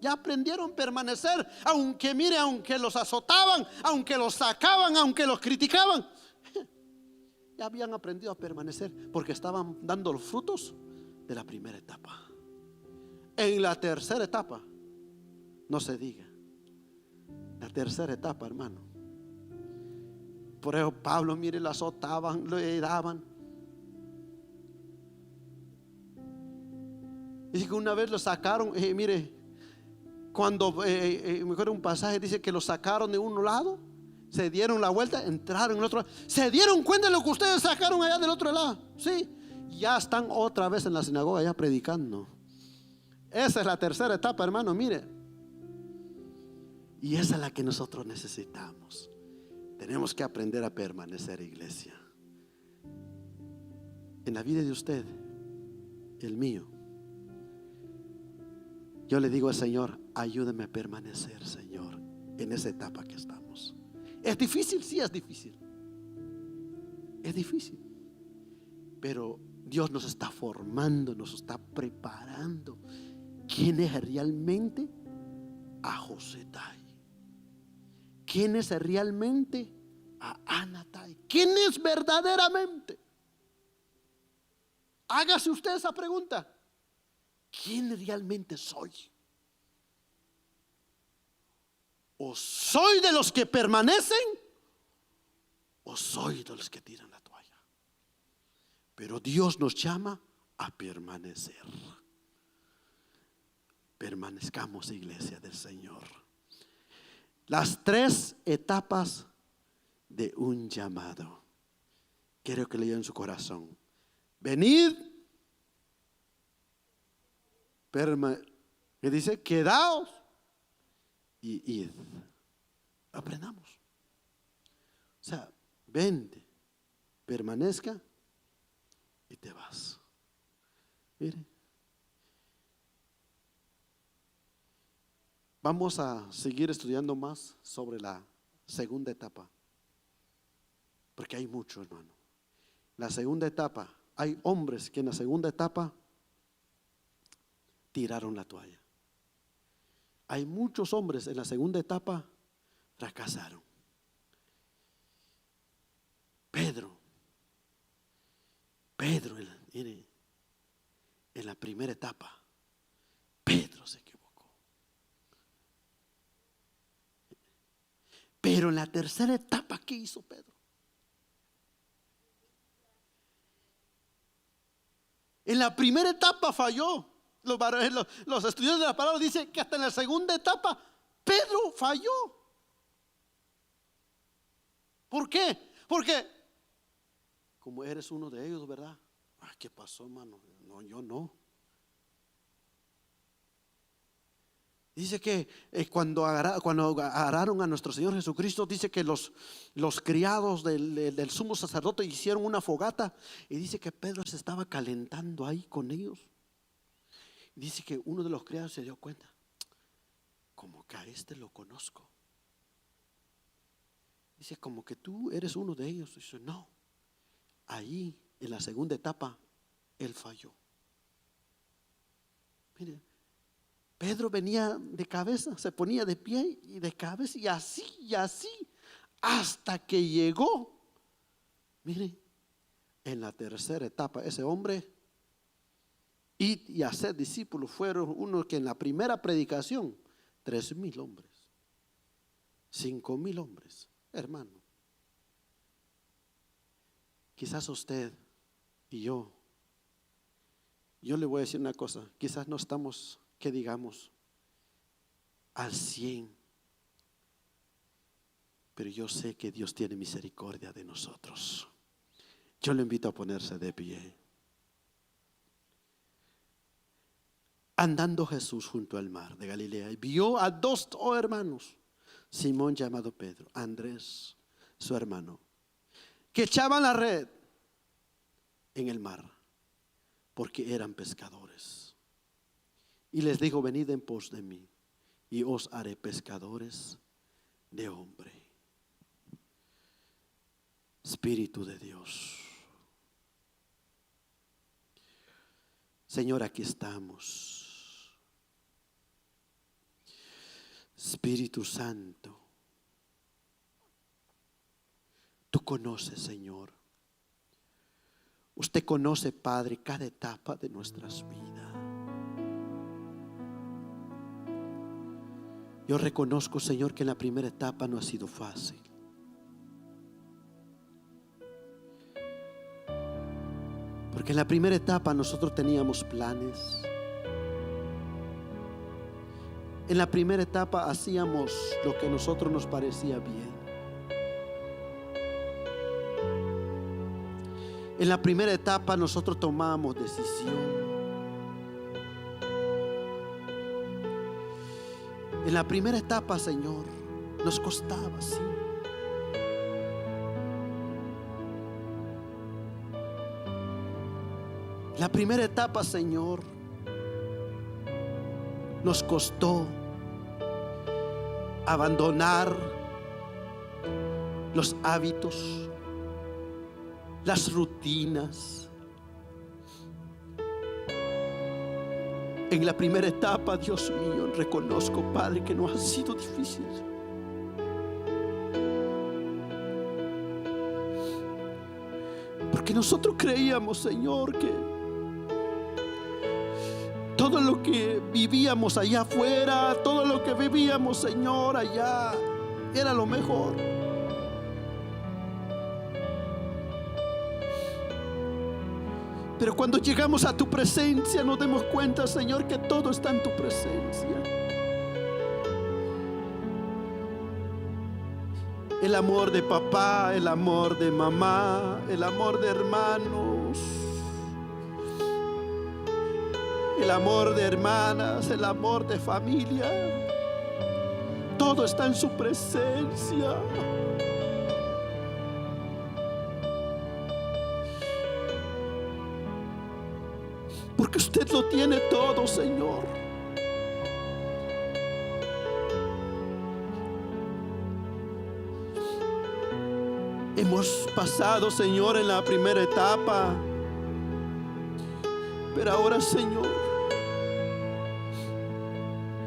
ya aprendieron a permanecer, aunque mire, aunque los azotaban, aunque los sacaban, aunque los criticaban, ya habían aprendido a permanecer, porque estaban dando los frutos de la primera etapa. En la tercera etapa, no se diga. La tercera etapa, hermano. Por eso Pablo, mire, lo azotaban, le daban. Dice que una vez lo sacaron, mire, cuando me acuerdo un pasaje, dice que lo sacaron de un lado, se dieron la vuelta, entraron en el otro lado, se dieron cuenta de lo que ustedes sacaron allá del otro lado. Sí, ya están otra vez en la sinagoga, ya predicando. Esa es la tercera etapa, hermano, mire. Y esa es la que nosotros necesitamos. Tenemos que aprender a permanecer, iglesia. En la vida de usted, el mío, yo le digo al Señor: ayúdame a permanecer, Señor, en esa etapa que estamos. ¿Es difícil? Sí, es difícil. Es difícil. Pero Dios nos está formando, nos está preparando. ¿quién es realmente a Josetai? ¿Quién es realmente a Anatai? ¿Quién es verdaderamente? Hágase usted esa pregunta. ¿Quién realmente soy? ¿O soy de los que permanecen? ¿O soy de los que tiran la toalla? Pero Dios nos llama a permanecer. Permanezcamos, iglesia del Señor. Las 3 etapas de un llamado. Quiero que lean en su corazón. Venid. Que dice, quedaos y id. Aprendamos. O sea, vente, permanezca y te vas. Mire. Vamos a seguir estudiando más sobre la segunda etapa. Porque hay mucho, hermano. La segunda etapa, hay hombres que en la segunda etapa tiraron la toalla. Hay muchos hombres en la segunda etapa fracasaron. Pedro, mire, en la primera etapa, Pedro se equivocó. Pero en la tercera etapa, ¿qué hizo Pedro? En la primera etapa falló. Los estudiantes de la palabra dicen que hasta en la segunda etapa Pedro falló. ¿Por qué? Porque como eres uno de ellos, ¿verdad? ¿Qué pasó, hermano? No, yo no. Dice que cuando agarraron a nuestro Señor Jesucristo, dice que los criados del sumo sacerdote hicieron una fogata, y dice que Pedro se estaba calentando ahí con ellos. Dice que uno de los criados se dio cuenta, como que a este lo conozco. Dice, como que tú eres uno de ellos. Dice, no. Ahí en la segunda etapa él falló. Mire, Pedro venía de cabeza, se ponía de pie y de cabeza, y así, hasta que llegó. Mire, en la tercera etapa, ese hombre, id y hacer discípulos, fueron unos que en la primera predicación, 3,000 hombres, 5,000 hombres, hermano. Quizás usted y yo le voy a decir una cosa, quizás no estamos, que digamos, al 100, pero yo sé que Dios tiene misericordia de nosotros. Yo le invito a ponerse de pie. Andando Jesús junto al mar de Galilea, y vio a 2 hermanos, Simón llamado Pedro, Andrés su hermano, que echaban la red en el mar, porque eran pescadores. Y les dijo, venid en pos de mí, y os haré pescadores de hombre. Espíritu de Dios. Señor, aquí estamos. Espíritu Santo, tú conoces, Señor. Usted conoce, Padre, cada etapa de nuestras vidas. Yo reconozco, Señor, que en la primera etapa no ha sido fácil. Porque en la primera etapa nosotros teníamos planes. En la primera etapa hacíamos lo que a nosotros nos parecía bien. En la primera etapa nosotros tomábamos decisión. En la primera etapa, Señor, nos costaba, sí. La primera etapa, Señor, nos costó abandonar los hábitos, las rutinas, En la primera etapa, Dios mío, reconozco, Padre, que no ha sido difícil. Porque nosotros creíamos, Señor, que todo lo que vivíamos allá afuera, todo lo que vivíamos, Señor, allá, era lo mejor. Pero cuando llegamos a tu presencia nos damos cuenta, Señor, que todo está en tu presencia. El amor de papá, el amor de mamá, el amor de hermanos, el amor de hermanas, el amor de familia. Todo está en su presencia. Porque usted lo tiene todo, Señor. Hemos pasado, Señor, en la primera etapa. Pero ahora, Señor,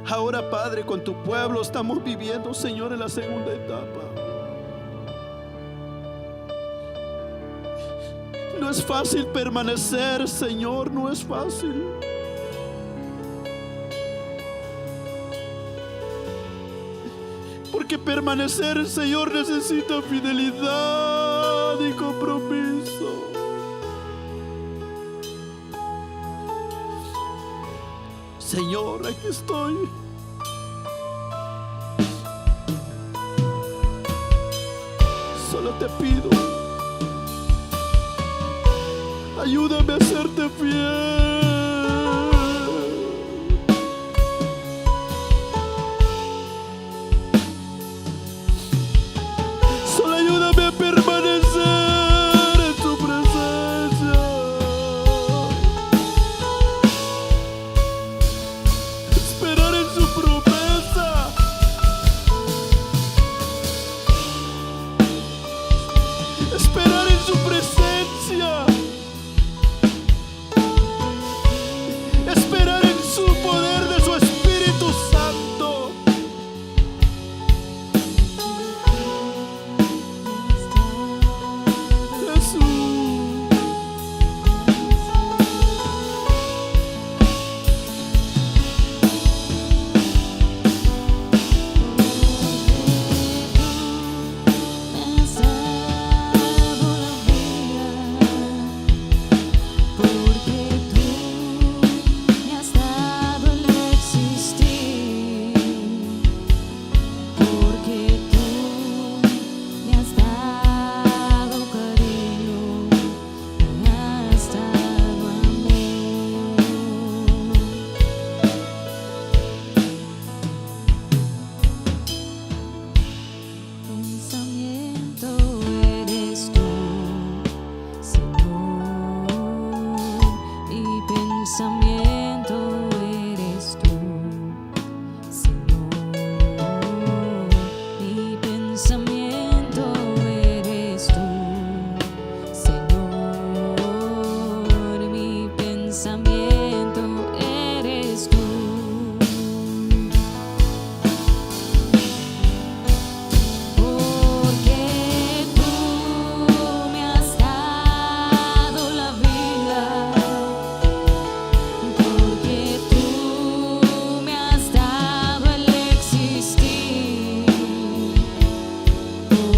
ahora, Padre, con tu pueblo estamos viviendo, Señor, en la segunda etapa. No es fácil permanecer, Señor, no es fácil. Porque permanecer, Señor, necesita fidelidad y compromiso. Señor, aquí estoy. Solo te pido, ayúdame a serte fiel.